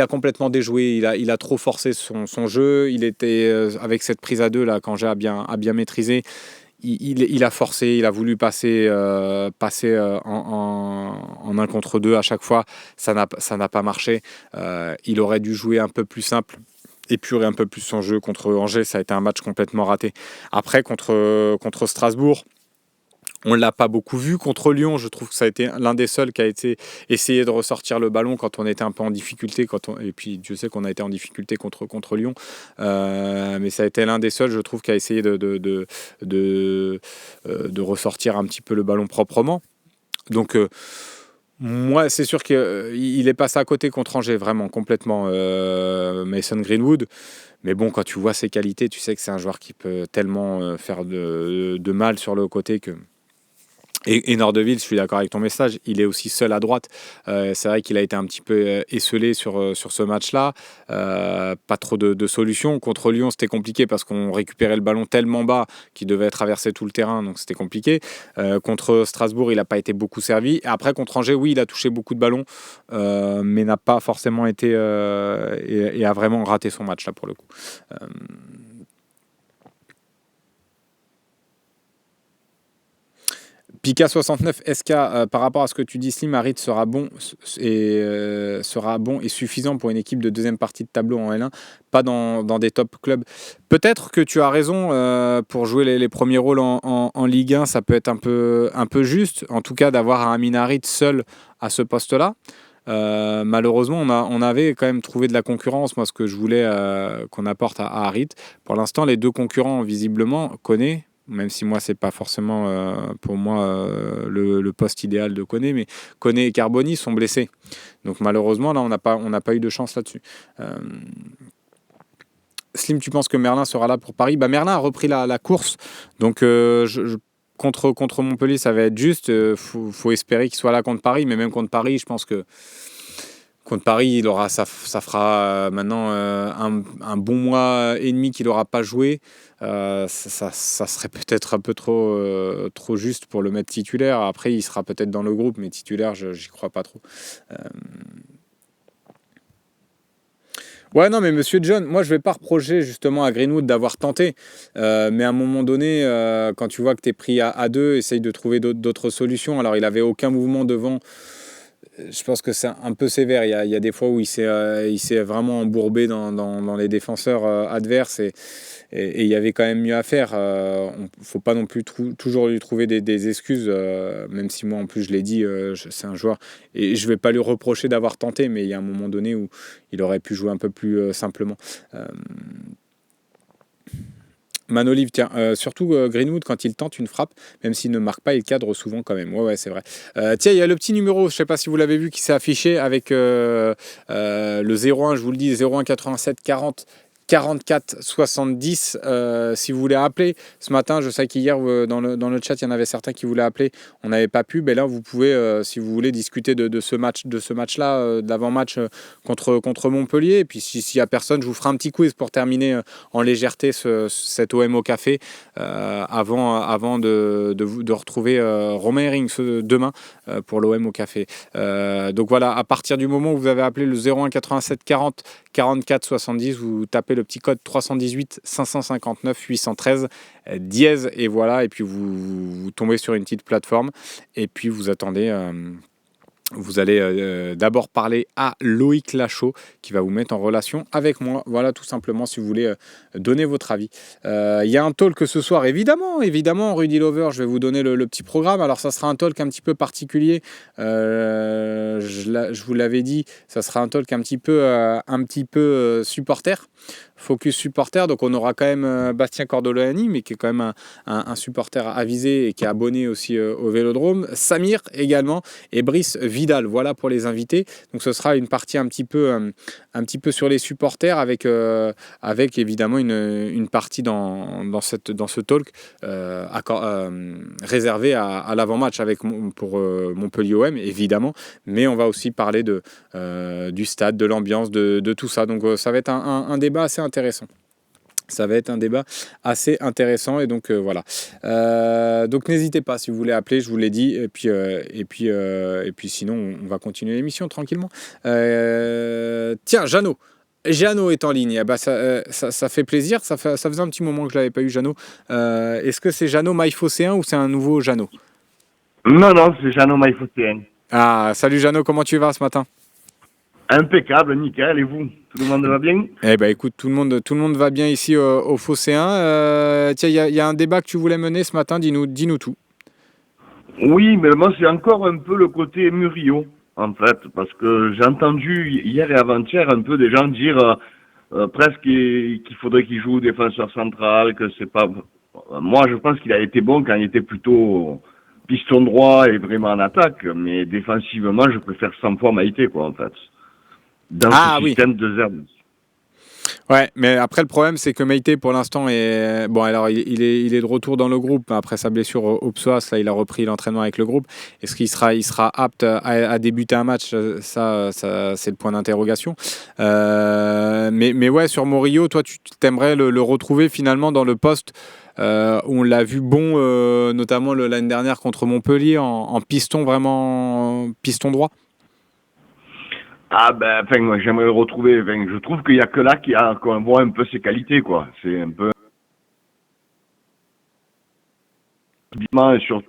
complètement déjoué, il a trop forcé son jeu, il était avec cette prise à 2 là, qu'Angers a bien maîtrisé, il a forcé, il a voulu passer en 1 contre 2 à chaque fois, ça n'a pas marché, il aurait dû jouer un peu plus simple, épurer un peu plus son jeu. Contre Angers, ça a été un match complètement raté. Après, contre Strasbourg, on ne l'a pas beaucoup vu. Contre Lyon, je trouve que ça a été l'un des seuls qui a essayé de ressortir le ballon quand on était un peu en difficulté. Et puis, Dieu sait qu'on a été en difficulté contre Lyon. Mais ça a été l'un des seuls, je trouve, qui a essayé de ressortir un petit peu le ballon proprement. Donc, moi, c'est sûr qu'il est passé à côté contre Angers, vraiment, complètement, Mason Greenwood. Mais bon, quand tu vois ses qualités, tu sais que c'est un joueur qui peut tellement faire de mal sur le côté que... Et Nordeville, je suis d'accord avec ton message, il est aussi seul à droite. C'est vrai qu'il a été un petit peu esselé sur ce match-là. Pas trop de solutions. Contre Lyon, c'était compliqué parce qu'on récupérait le ballon tellement bas qu'il devait traverser tout le terrain, donc c'était compliqué. Contre Strasbourg, il n'a pas été beaucoup servi. Et après, contre Angers, oui, il a touché beaucoup de ballons, mais n'a pas forcément été... et a vraiment raté son match, là, pour le coup. Pika 69 SK, par rapport à ce que tu dis, Slim, Harit sera bon et suffisant pour une équipe de deuxième partie de tableau en L1, pas dans des top clubs. Peut-être que tu as raison, pour jouer les premiers rôles en Ligue 1, ça peut être un peu juste, en tout cas d'avoir un Amin Harit seul à ce poste-là. Malheureusement, on avait quand même trouvé de la concurrence. Moi, ce que je voulais qu'on apporte à Harit, pour l'instant, les deux concurrents, visiblement, Koné, même si moi, c'est pas forcément pour moi le poste idéal de Koné, mais Koné et Carboni sont blessés. Donc malheureusement, là, on n'a pas eu de chance là-dessus. Euh, Slim, tu penses que Merlin sera là pour Paris? Bah, Merlin a repris la course, donc contre Montpellier, ça va être juste. Faut espérer qu'il soit là contre Paris, mais même contre Paris, je pense que contre Paris, ça fera maintenant un bon mois et demi qu'il n'aura pas joué. Ça serait peut-être un peu trop juste pour le mettre titulaire. Après, il sera peut-être dans le groupe, mais titulaire, j'y crois pas trop. Euh, Ouais, non, mais Monsieur John, moi je vais pas reprocher justement à Greenwood d'avoir tenté, mais à un moment donné, quand tu vois que tu es pris à deux, essaye de trouver d'autres solutions. Alors il avait aucun mouvement devant, je pense que c'est un peu sévère. Il y a des fois où il s'est vraiment embourbé dans les défenseurs adverses et il y avait quand même mieux à faire. Faut pas non plus toujours lui trouver des excuses, même si moi en plus je l'ai dit, c'est un joueur et je vais pas lui reprocher d'avoir tenté, mais il y a un moment donné où il aurait pu jouer un peu plus simplement. Euh, Manolive, tiens, surtout Greenwood, quand il tente une frappe, même s'il ne marque pas, il cadre souvent quand même. Ouais, c'est vrai. Tiens, il y a le petit numéro, je sais pas si vous l'avez vu, qui s'est affiché avec le 01, je vous le dis, 01 87 40 44 70. Si vous voulez appeler ce matin, je sais qu'hier dans le chat, il y en avait certains qui voulaient appeler, on n'avait pas pu. Ben là, vous pouvez, si vous voulez, discuter de ce match-là, de l'avant-match contre Montpellier. Et puis, s'il n'y a personne, je vous ferai un petit quiz pour terminer en légèreté cet OM au café avant de retrouver Romain Herring demain pour l'OM au café. Donc voilà, à partir du moment où vous avez appelé le 01 87 40 44 70, vous tapez le petit code 318 559 813 dièse et voilà, et puis vous tombez sur une petite plateforme et puis vous attendez. Vous allez d'abord parler à Loïc Lachaud qui va vous mettre en relation avec moi. Voilà, tout simplement, si vous voulez donner votre avis. Il y a un talk ce soir, évidemment, Rudy Lover, je vais vous donner le petit programme. Alors, ça sera un talk un petit peu particulier. Je vous l'avais dit, ça sera un talk un petit peu supporter. Focus supporter, donc on aura quand même Bastien Cordolani, mais qui est quand même un supporter avisé et qui est abonné aussi au Vélodrome. Samir également et Brice Vidal. Voilà pour les invités. Donc ce sera une partie un petit peu sur les supporters avec évidemment une partie dans ce talk réservée à l'avant-match pour Montpellier OM évidemment, mais on va aussi parler du stade, de l'ambiance, de tout ça. Donc ça va être un débat assez intéressant. Ça va être un débat assez intéressant et donc voilà. Donc n'hésitez pas si vous voulez appeler, je vous l'ai dit. Et puis sinon on va continuer l'émission tranquillement. Tiens, Jeannot est en ligne. Bah, ça fait plaisir. Ça faisait un petit moment que je l'avais pas eu, Jeannot. Est-ce que c'est Jeannot Maillefosséen ou c'est un nouveau Jeannot? Non, c'est Jeannot Maillefosséen. Ah, salut Jeannot, comment tu vas ce matin? Impeccable, nickel. Et vous? Tout le monde va bien? Eh ben écoute, tout le monde va bien ici au Phocéen. Tiens, il y a un débat que tu voulais mener ce matin, dis-nous tout. Oui, mais moi, c'est encore un peu le côté Murillo, en fait, parce que j'ai entendu hier et avant-hier un peu des gens dire presque qu'il faudrait qu'il joue défenseur central, que c'est pas... Moi, je pense qu'il a été bon quand il était plutôt piston droit et vraiment en attaque, mais défensivement, je préfère 100 fois Maïté, quoi, en fait. Dans ce Oui. système de Zerbe. Ouais, mais après le problème c'est que Meïté pour l'instant est bon. Alors il est de retour dans le groupe après sa blessure au psoas. Là, il a repris l'entraînement avec le groupe. Est-ce qu'il sera apte à débuter un match? Ça c'est le point d'interrogation. Mais ouais, sur Murillo, toi tu t'aimerais le retrouver finalement dans le poste où on l'a vu bon, notamment l'année dernière contre Montpellier en piston, vraiment piston droit. Ah ben, enfin, moi, j'aimerais le retrouver. Enfin, je trouve qu'il y a que là qu'on voit un peu ses qualités, quoi. C'est un peu... Sur...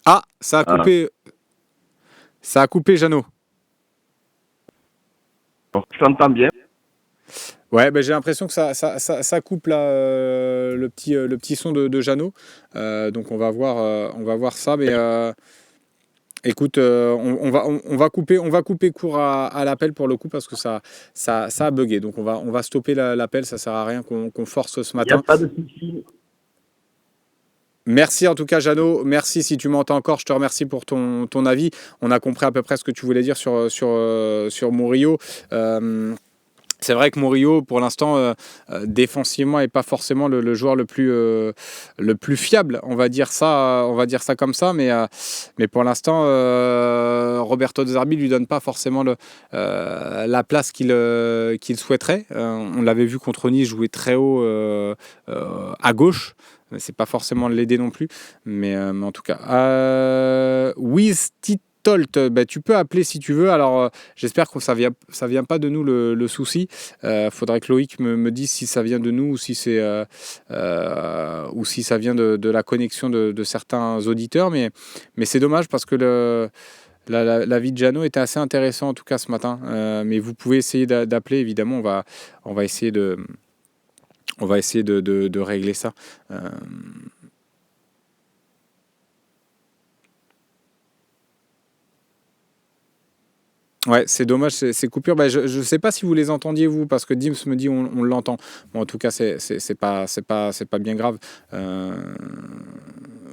Ah, ça a coupé. Ça a coupé, Jeannot. Je t'entends bien. Ouais, ben j'ai l'impression que ça coupe là, le petit son de Jeannot. Donc on va voir ça. Mais écoute, on va couper court à l'appel pour le coup parce que ça a bugué. Donc on va stopper l'appel. Ça sert à rien qu'on force ce Il n'y a matin. pas de souci. Merci en tout cas, Jeannot. Merci si tu m'entends encore. Je te remercie pour ton avis. On a compris à peu près ce que tu voulais dire sur Murillo. C'est vrai que Murillo, pour l'instant, défensivement, n'est pas forcément le joueur le plus fiable. On va dire ça comme ça. Mais pour l'instant, Roberto De Zerbi lui donne pas forcément la place qu'il souhaiterait. On l'avait vu contre Nice jouer très haut à gauche. C'est pas forcément l'aider non plus. Mais en tout cas, Wiz Tolt, bah, tu peux appeler si tu veux. Alors, j'espère que ça vient pas de nous le souci. Faudrait que Loïc me dise si ça vient de nous ou si ça vient de la connexion de certains auditeurs. Mais c'est dommage parce que la vie de Jeannot était assez intéressant en tout cas ce matin. Mais vous pouvez essayer d'appeler évidemment. On va essayer de régler ça. Ouais, c'est dommage ces coupures. Bah, je ne sais pas si vous les entendiez vous, parce que Dims me dit on l'entend. Bon, en tout cas, c'est pas bien grave.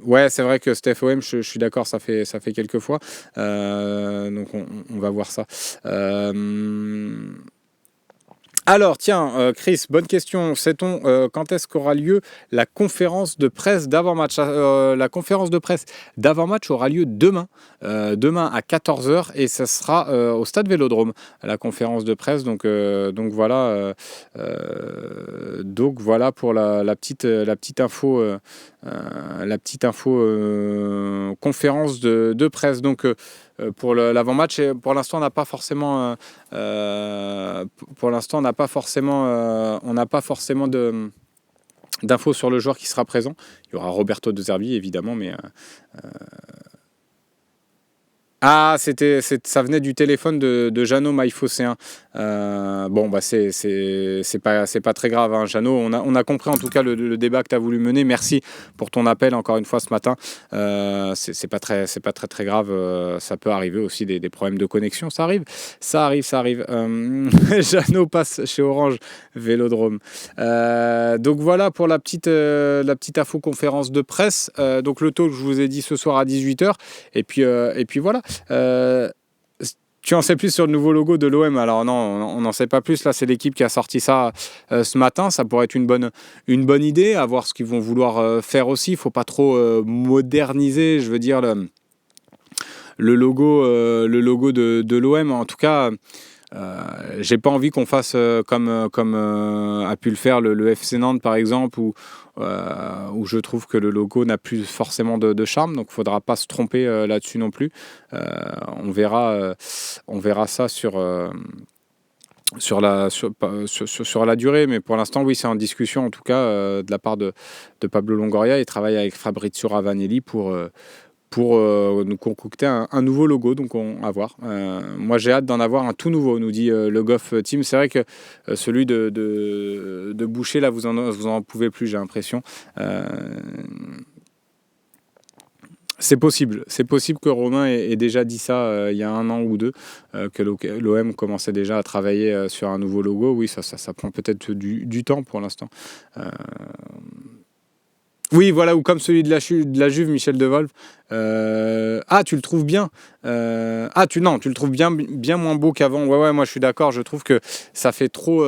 Ouais, c'est vrai que Steph OM, je suis d'accord, ça fait quelques fois. Donc on va voir ça. Alors, tiens, Chris, bonne question. Sait-on quand est-ce qu'aura lieu la conférence de presse d'avant-match? La conférence de presse d'avant-match aura lieu demain, demain à 14h, et ça sera au Stade Vélodrome, la conférence de presse. Donc voilà pour la petite info, conférence de presse. Donc pour l'avant-match, et pour l'instant, on n'a pas forcément, d'infos sur le joueur qui sera présent. Il y aura Roberto De Zerbi évidemment, mais ça venait du téléphone de Jeannot Maïfocéen. Bon, bah c'est pas très grave, hein, Jeannot. On a compris en tout cas le débat que tu as voulu mener. Merci pour ton appel encore une fois ce matin. C'est pas très grave. Ça peut arriver aussi des problèmes de connexion. Ça arrive. Jeannot passe chez Orange Vélodrome. Donc voilà pour la petite info conférence de presse. Donc le taux que je vous ai dit ce soir à 18h. Et puis voilà. Tu en sais plus sur le nouveau logo de l'OM? Alors non, on n'en sait pas plus. Là, c'est l'équipe qui a sorti ça ce matin. Ça pourrait être une bonne idée, à voir ce qu'ils vont vouloir faire aussi. Il ne faut pas trop moderniser, je veux dire, le logo de l'OM. En tout cas, j'ai pas envie qu'on fasse comme a pu le faire le FC Nantes, par exemple, où je trouve que le logo n'a plus forcément de charme, donc il ne faudra pas se tromper là-dessus non plus. On verra ça sur la durée, mais pour l'instant, oui, c'est en discussion, en tout cas, de la part de Pablo Longoria. Il travaille avec Fabrizio Ravanelli pour nous concocter un nouveau logo, donc on va voir. Moi j'ai hâte d'en avoir un tout nouveau, nous dit le Goff Team. C'est vrai que celui de Boucher, là, vous en pouvez plus, j'ai l'impression. C'est possible que Romain ait déjà dit ça il y a 1 an ou 2, que l'OM commençait déjà à travailler sur un nouveau logo. Oui, ça prend peut-être du temps pour l'instant. Oui, voilà, ou comme celui de la Juve, Michel Devolve. Tu le trouves bien. Tu le trouves bien moins beau qu'avant. Ouais, moi je suis d'accord. Je trouve que ça fait trop,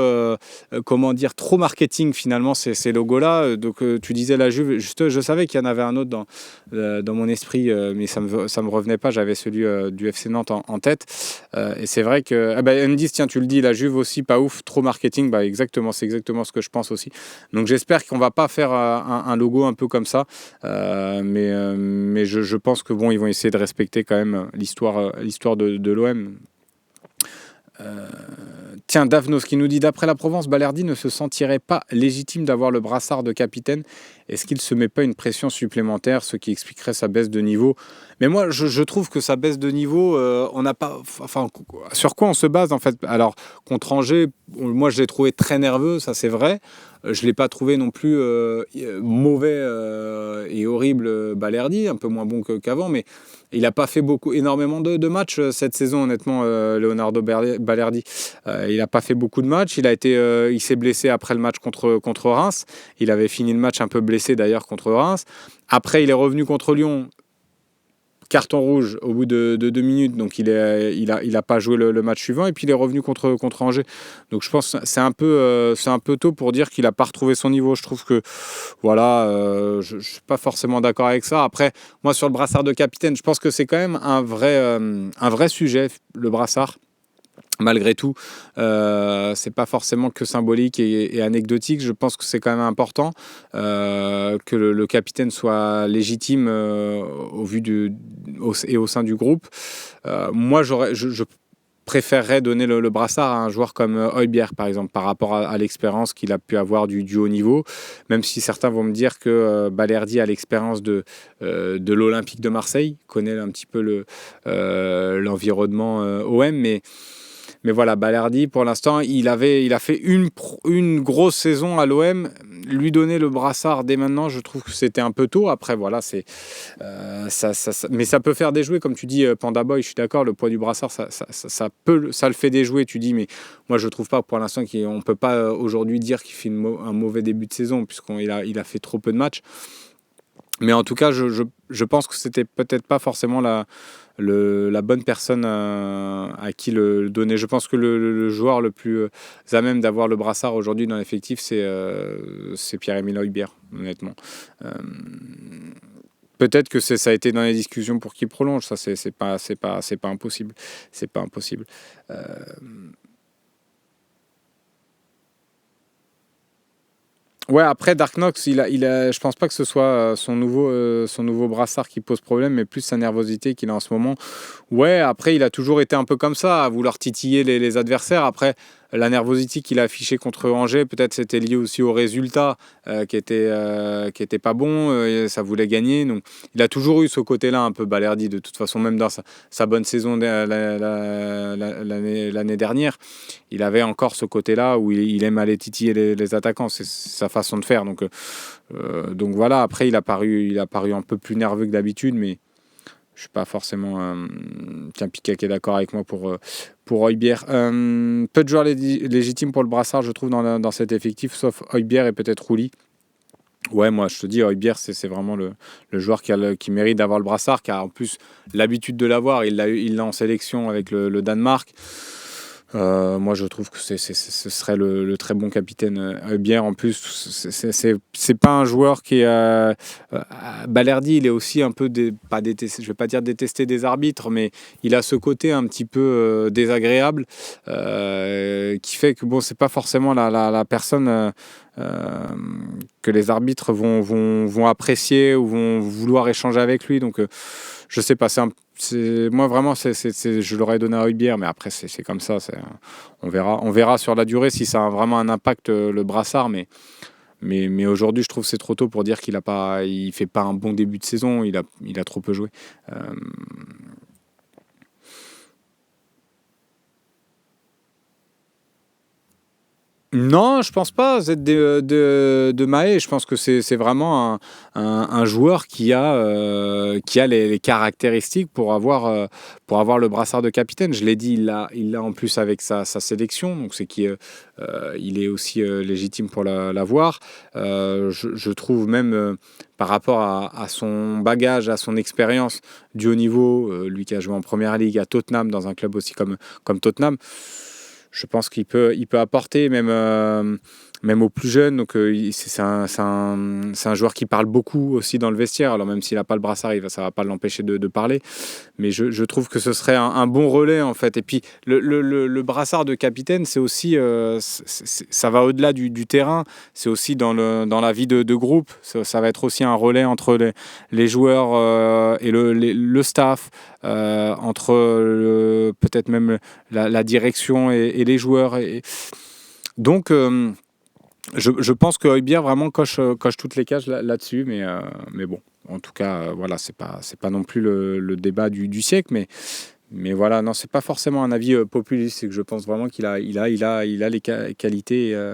trop marketing finalement ces logos-là. Donc tu disais la Juve. Juste, je savais qu'il y en avait un autre dans mon esprit, mais ça me revenait pas. J'avais celui du FC Nantes en tête. Et c'est vrai que M10, tiens, tu le dis, la Juve aussi pas ouf, trop marketing. Bah exactement, c'est exactement ce que je pense aussi. Donc j'espère qu'on va pas faire un logo un peu comme ça, mais je pense que bon, ils vont essayer de respecter quand même l'histoire de l'OM. Tiens, Davnos qui nous dit: d'après la Provence, Balerdi ne se sentirait pas légitime d'avoir le brassard de capitaine. Est-ce qu'il ne se met pas une pression supplémentaire, ce qui expliquerait sa baisse de niveau? Mais moi, je trouve que sa baisse de niveau, on n'a pas. Enfin, sur quoi on se base en fait? Alors, contre Angers, moi je l'ai trouvé très nerveux, ça c'est vrai. Je ne l'ai pas trouvé non plus mauvais et horrible, Balerdi, un peu moins bon qu'avant, mais Il n'a pas fait énormément de matchs cette saison, honnêtement, Leonardo Balerdi. Il n'a pas fait beaucoup de matchs. Il s'est blessé après le match contre Reims. Il avait fini le match un peu blessé d'ailleurs contre Reims. Après, il est revenu contre Lyon. Carton rouge au bout de 2 minutes, donc il a pas joué le match suivant, et puis il est revenu contre Angers. Donc je pense que c'est un peu tôt pour dire qu'il n'a pas retrouvé son niveau. Je trouve que voilà, je ne suis pas forcément d'accord avec ça. Après, moi sur le brassard de capitaine, je pense que c'est quand même un vrai sujet, le brassard. Malgré tout, c'est pas forcément que symbolique et anecdotique. Je pense que c'est quand même important que le capitaine soit légitime et au sein du groupe. Moi, je préférerais donner le brassard à un joueur comme Højbjerg, par exemple, par rapport à l'expérience qu'il a pu avoir du haut niveau, même si certains vont me dire que Balerdi a l'expérience de l'Olympique de Marseille, connaît un petit peu l'environnement OM, mais voilà, Balerdi, pour l'instant, il a fait une grosse saison à l'OM. Lui donner le brassard dès maintenant, je trouve que c'était un peu tôt. Après, voilà, mais ça peut faire déjouer, comme tu dis, Panda Boy. Je suis d'accord, le poids du brassard, ça le fait déjouer. Tu dis, mais moi, je trouve pas pour l'instant qu'on peut pas aujourd'hui dire qu'il fait un mauvais début de saison, puisqu'il a fait trop peu de matchs. Mais en tout cas, je pense que c'était peut-être pas forcément la bonne personne à qui le donner. Je pense que le joueur le plus à même d'avoir le brassard aujourd'hui dans l'effectif, c'est Pierre-Emile Højbjerg, honnêtement. Peut-être que ça a été dans les discussions pour qu'il prolonge. Ça, c'est pas impossible. C'est pas impossible. Ouais, après Dark Knox, je pense pas que ce soit son nouveau brassard qui pose problème, mais plus sa nervosité qu'il a en ce moment. Ouais, après il a toujours été un peu comme ça, à vouloir titiller les adversaires. Après, la nervosité qu'il a affichée contre Angers, peut-être c'était lié aussi au résultat qui était pas bon. Ça voulait gagner, donc il a toujours eu ce côté-là un peu Balerdi. De toute façon, même dans sa bonne saison l'année dernière, il avait encore ce côté-là où il aime aller titiller les attaquants. C'est sa façon de faire. Donc voilà. Après, il a paru un peu plus nerveux que d'habitude, mais je suis pas forcément qu'un Piquet qui est d'accord avec moi pour Højbjerg. Peu de joueurs légitimes pour le brassard, je trouve, dans cet effectif, sauf Højbjerg et peut-être Rouli. Ouais, moi je te dis, Højbjerg, c'est vraiment le joueur qui mérite d'avoir le brassard, qui a en plus l'habitude de l'avoir. Il l'a en sélection avec le Danemark. Moi, je trouve que ce serait le très bon capitaine Højbjerg. En plus, c'est pas un joueur qui est... Balerdi, il est aussi un peu, pas détesté, je vais pas dire détester des arbitres, mais il a ce côté un petit peu désagréable qui fait que bon, c'est pas forcément la personne que les arbitres vont apprécier ou vont vouloir échanger avec lui. Donc, je sais pas, moi vraiment, je l'aurais donné à Højbjerg, mais après c'est comme ça. On verra sur la durée si ça a vraiment un impact le brassard, mais aujourd'hui, je trouve que c'est trop tôt pour dire il fait pas un bon début de saison. Il a trop peu joué. Non, je pense pas. De Mahé, je pense que c'est vraiment un joueur qui a les caractéristiques pour avoir le brassard de capitaine. Je l'ai dit, il l'a en plus avec sa sélection, donc c'est il est aussi légitime pour l'avoir. Je trouve même par rapport à son bagage, à son expérience du haut niveau, lui qui a joué en première ligue à Tottenham, dans un club aussi comme Tottenham. Je pense qu'il peut apporter même aux plus jeunes. Donc c'est un joueur qui parle beaucoup aussi dans le vestiaire. Alors même s'il n'a pas le brassard, ça va pas l'empêcher de parler. Mais je trouve que ce serait un bon relais en fait. Et puis le brassard de capitaine, c'est aussi ça va au-delà du terrain. C'est aussi dans la vie de groupe. Ça va être aussi un relais entre les joueurs et le staff. Entre peut-être même la direction et les joueurs. Donc, je pense que Højbjerg vraiment coche toutes les cases là-dessus. Mais bon, en tout cas, voilà, c'est pas non plus le débat du siècle. Mais voilà, non, c'est pas forcément un avis populiste. C'est que je pense vraiment qu'il a les qualités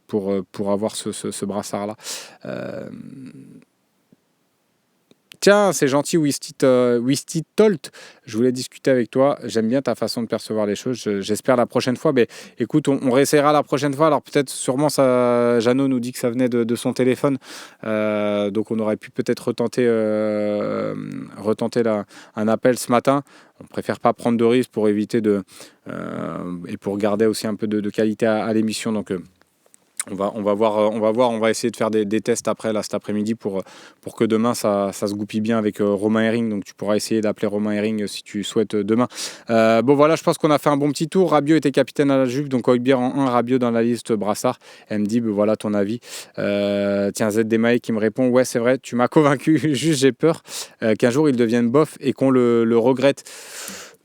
pour avoir ce brassard-là. Tiens, c'est gentil, Wisty Tolt. Je voulais discuter avec toi. J'aime bien ta façon de percevoir les choses. J'espère la prochaine fois. Mais écoute, on réessayera la prochaine fois. Alors peut-être, sûrement, ça, Jeannot nous dit que ça venait de son téléphone. Donc on aurait pu peut-être retenter un appel ce matin. On préfère pas prendre de risques pour éviter et pour garder aussi un peu de qualité à l'émission. Donc on va voir, on va essayer de faire des tests après, là, cet après-midi pour que demain ça se goupille bien avec Romain Herring. Donc tu pourras essayer d'appeler Romain Herring si tu souhaites demain. Bon voilà, je pense qu'on a fait un bon petit tour. Rabiot était capitaine à la Juve, donc Højbjerg en 1, Rabiot dans la liste Brassard. Elle me dit, voilà ton avis. Tiens, ZDMae qui me répond, ouais c'est vrai, tu m'as convaincu, juste j'ai peur qu'un jour il devienne bof et qu'on le regrette.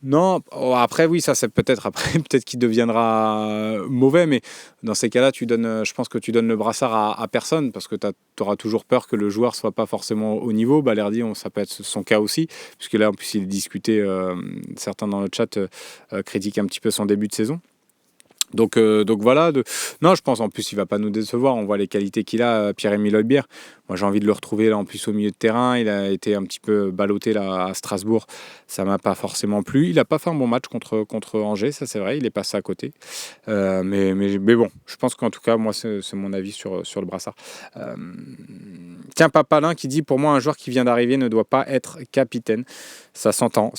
Non, après oui, ça c'est peut-être qu'il deviendra mauvais, mais dans ces cas-là, je pense que tu donnes le brassard à personne parce que tu auras toujours peur que le joueur soit pas forcément au niveau. Balerdi, ça peut être son cas aussi, puisque là en plus il est discuté, certains dans le chat critiquent un petit peu son début de saison. Donc voilà. Non, je pense en plus il va pas nous décevoir. On voit les qualités qu'il a, Pierre-Emile Højbjerg. Moi j'ai envie de le retrouver là en plus au milieu de terrain. Il a été un petit peu ballotté là à Strasbourg. Ça m'a pas forcément plu. Il a pas fait un bon match contre Angers, ça c'est vrai. Il est passé à côté. Mais bon, je pense qu'en tout cas moi c'est mon avis sur le brassard. Tiens, Papalin qui dit, pour moi un joueur qui vient d'arriver ne doit pas être capitaine. Ça s'entend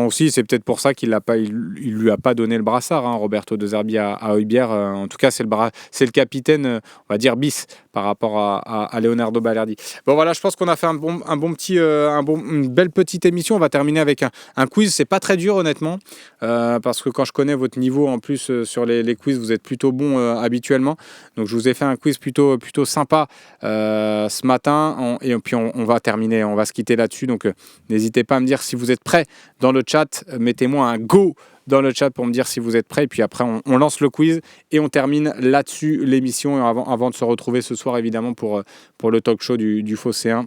aussi. C'est peut-être pour ça qu'il lui a pas donné le brassard, hein, Roberto De Zerbi à Højbjerg. En tout cas, c'est le capitaine, on va dire bis par rapport à Leonardo Balerdi. Bon voilà, je pense qu'on a fait une belle petite émission. On va terminer avec un quiz. C'est pas très dur honnêtement, parce que quand je connais votre niveau en plus sur les quiz, vous êtes plutôt bon habituellement. Donc je vous ai fait un quiz plutôt sympa ce matin. Et puis on va terminer, on va se quitter là-dessus. Donc n'hésitez pas à me dire si vous êtes prêts dans le chat. Mettez-moi un go dans le chat pour me dire si vous êtes prêts. Et puis après, on lance le quiz et on termine là-dessus l'émission avant de se retrouver ce soir, évidemment, pour le talk show du Phocéen.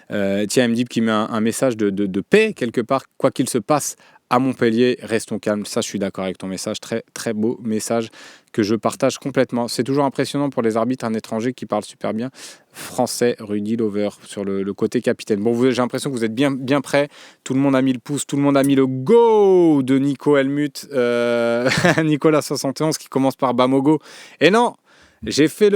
Tiens, MDib qui met un message de paix quelque part, quoi qu'il se passe à Montpellier, restons calmes. Ça, je suis d'accord avec ton message. Très, très beau message que je partage complètement. C'est toujours impressionnant pour les arbitres, un étranger qui parle super bien français, Rudy Lover, sur le côté capitaine. Bon, j'ai l'impression que vous êtes bien prêts. Tout le monde a mis le pouce, tout le monde a mis le go de Nico Helmut, Nicolas 71 qui commence par Bamogo. Et non, j'étais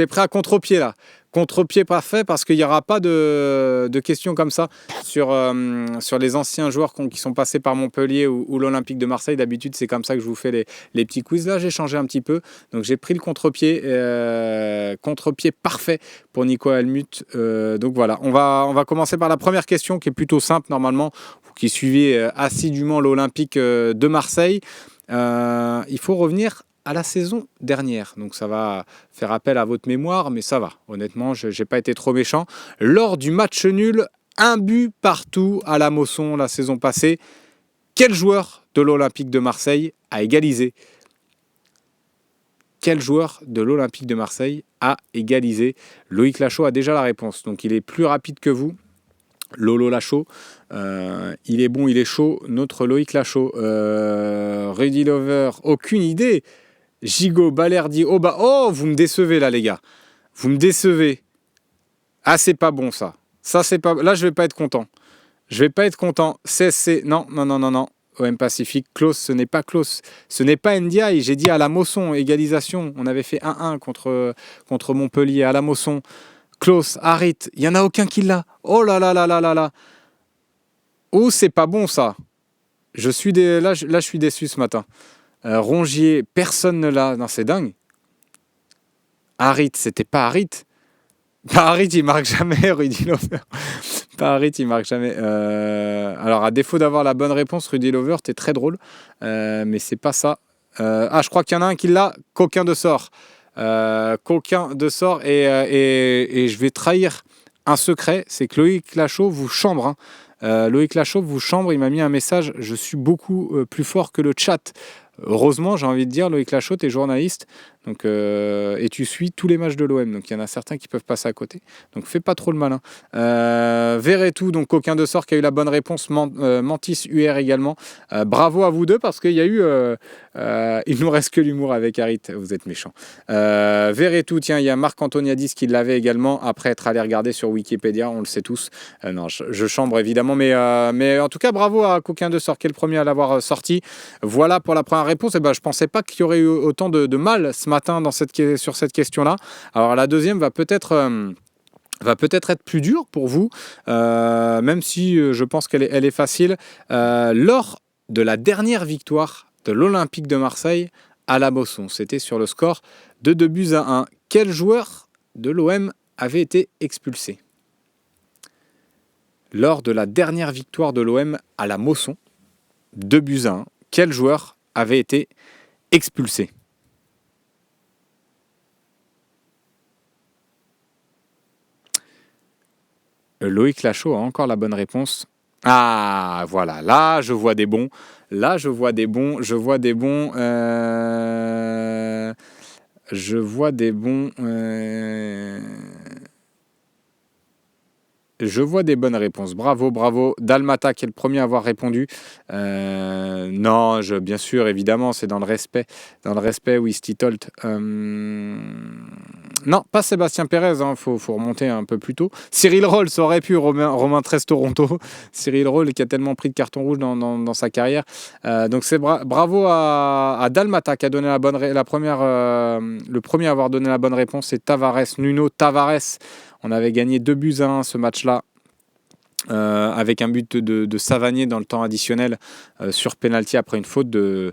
prêt à contre-pied là. Contre-pied parfait parce qu'il n'y aura pas de questions comme ça sur les anciens joueurs qui sont passés par Montpellier ou l'Olympique de Marseille. D'habitude, c'est comme ça que je vous fais les petits quiz. Là, j'ai changé un petit peu. Donc, j'ai pris le contre-pied. Contre-pied parfait pour Nico Helmut. Donc, voilà. On va commencer par la première question qui est plutôt simple normalement. Vous qui suivez assidûment l'Olympique de Marseille. Il faut revenir à la saison dernière. Donc ça va faire appel à votre mémoire, mais ça va. Honnêtement, je n'ai pas été trop méchant. Lors du match nul, 1 but partout à la Mosson la saison passée, quel joueur de l'Olympique de Marseille a égalisé ? Quel joueur de l'Olympique de Marseille a égalisé ? Loïc Lachaud a déjà la réponse, donc il est plus rapide que vous. Lolo Lachaud, il est bon, il est chaud, notre Loïc Lachaud. Rudy Lover, aucune idée. Gigot, Balerdi, oh, vous me décevez là les gars. Vous me décevez. Ah, c'est pas bon ça. Ça c'est pas. Là je vais pas être content. CSC, non. OM Pacifique, Klaus, ce n'est pas Klaus. Ce n'est pas Ndiaye. J'ai dit à la Mosson, égalisation. On avait fait 1-1 contre Montpellier à la Mosson. Klaus, Harit, il n'y en a aucun qui l'a. Oh là là là là là là. Oh, c'est pas bon ça. Là, je suis déçu ce matin. Rongier, personne ne l'a. Non, c'est dingue. Harit, c'était pas Harit. Pas Harit, il marque jamais, Rudy Lover. Pas Harit, il marque jamais. Alors, à défaut d'avoir la bonne réponse, Rudy Lover, t'es très drôle. Mais c'est pas ça. Je crois qu'il y en a un qui l'a. Coquin de sort. Coquin de sort. Et je vais trahir un secret. C'est que Loïc Lachaud vous chambre. Loïc Lachaud vous chambre. Il m'a mis un message. Je suis beaucoup plus fort que le chat. heureusement, j'ai envie de dire, Loïc Lachaud, tu es journaliste donc, et tu suis tous les matchs de l'OM. Donc il y en a certains qui peuvent passer à côté. Donc fais pas trop le malin. Verretou, donc coquin de sort qui a eu la bonne réponse. Mantis UR également. Bravo à vous deux parce qu'il y a eu... il nous reste que l'humour avec Harit. Vous êtes méchants. Verretou, tiens, il y a Marc Antoniadis qui l'avait également après être allé regarder sur Wikipédia. On le sait tous. Non, je chambre évidemment. Mais en tout cas, bravo à coquin de sort qui est le premier à l'avoir sorti. Voilà pour la première réponse. Et ben, je pensais pas qu'il y aurait eu autant de mal ce matin sur cette question-là. Alors la deuxième va peut-être être plus dure pour vous, même si je pense qu'elle est facile. Lors de la dernière victoire de l'Olympique de Marseille à la Mosson, c'était sur le score de 2-1. Quel joueur de l'OM avait été expulsé? Lors de la dernière victoire de l'OM à la Mosson, 2-1, quel joueur avait été expulsé? Loïc Lachaud a encore la bonne réponse. Ah, voilà, là, je vois des bons. Je vois des bons. Je vois des bonnes réponses. Bravo. Dalmata qui est le premier à avoir répondu. Non, bien sûr, évidemment, c'est dans le respect. Dans le respect, oui, Stitolt. Non, pas Sébastien Pérez, faut remonter un peu plus tôt. Cyril Roll, ça aurait pu, Romain 13 Toronto. Cyril Roll qui a tellement pris de carton rouge dans sa carrière. Donc c'est bravo à Dalmata qui a donné le premier à avoir donné la bonne réponse, c'est Nuno Tavares. On avait gagné 2-1 ce match-là. Avec un but de Savanier dans le temps additionnel sur penalty après une faute de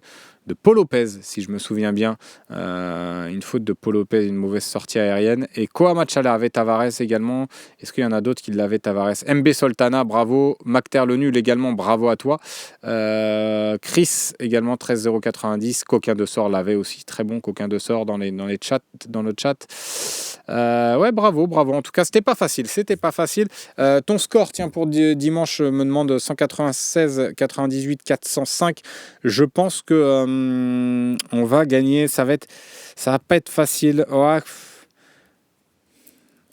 Paul Lopez, si je me souviens bien. Une faute de Paul Lopez, une mauvaise sortie aérienne. Et Koama Tchala avait Tavares également. Est-ce qu'il y en a d'autres qui l'avaient, Tavares? MB Soltana, bravo. Macter le nul également, bravo à toi. Chris également, 13,090. Coquin de sort l'avait aussi. Très bon coquin de sort dans le chat. Ouais, bravo. En tout cas, c'était pas facile. Ton score, tiens, pour dimanche, me demande 196, 98, 405. Je pense que on va gagner. Ça va pas être facile. Ouais.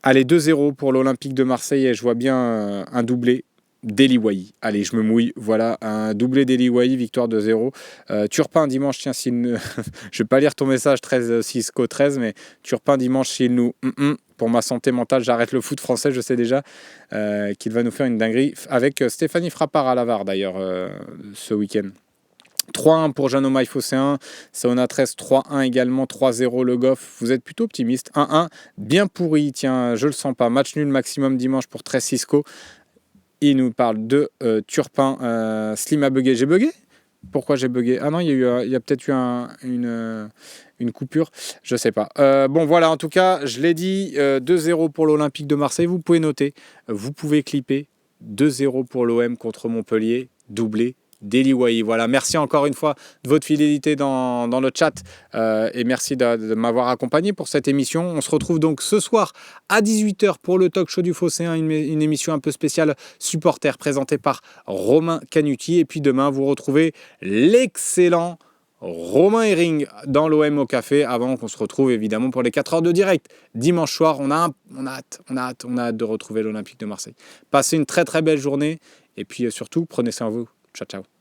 Allez, 2-0 pour l'Olympique de Marseille et je vois bien un doublé d'Eli Wahi. Allez, je me mouille. Voilà, un doublé d'Eli Wahi, victoire 2-0. Turpin dimanche, tiens, je vais pas lire ton message 13 Cisco 13, mais Turpin dimanche, s'il nous... pour ma santé mentale, j'arrête le foot français, je sais déjà qu'il va nous faire une dinguerie avec Stéphanie Frappard à la VAR d'ailleurs ce week-end. 3-1 pour Jeannot Phocéen, Saona 13, 3-1 également, 3-0 Le Goff. Vous êtes plutôt optimiste. 1-1, bien pourri, tiens, je le sens pas. Match nul maximum dimanche pour 13 Cisco. Il nous parle de Turpin. Slim a bugué. J'ai bugué? Pourquoi j'ai bugué? Ah non, il y a peut-être eu une coupure, je sais pas. Bon voilà, en tout cas, je l'ai dit, 2-0 pour l'Olympique de Marseille. Vous pouvez noter, vous pouvez clipper. 2-0 pour l'OM contre Montpellier, doublé d'Eli Wahi. Voilà, merci encore une fois de votre fidélité dans le chat et merci de m'avoir accompagné pour cette émission. On se retrouve donc ce soir à 18h pour le talk show du Phocéen, une émission un peu spéciale supporter présentée par Romain Canuti. Et puis demain, vous retrouvez l'excellent Romain Herring dans l'OM au café avant qu'on se retrouve évidemment pour les 4 heures de direct. Dimanche soir, on a hâte de retrouver l'Olympique de Marseille. Passez une très très belle journée et puis surtout, prenez soin de vous. Ciao, ciao.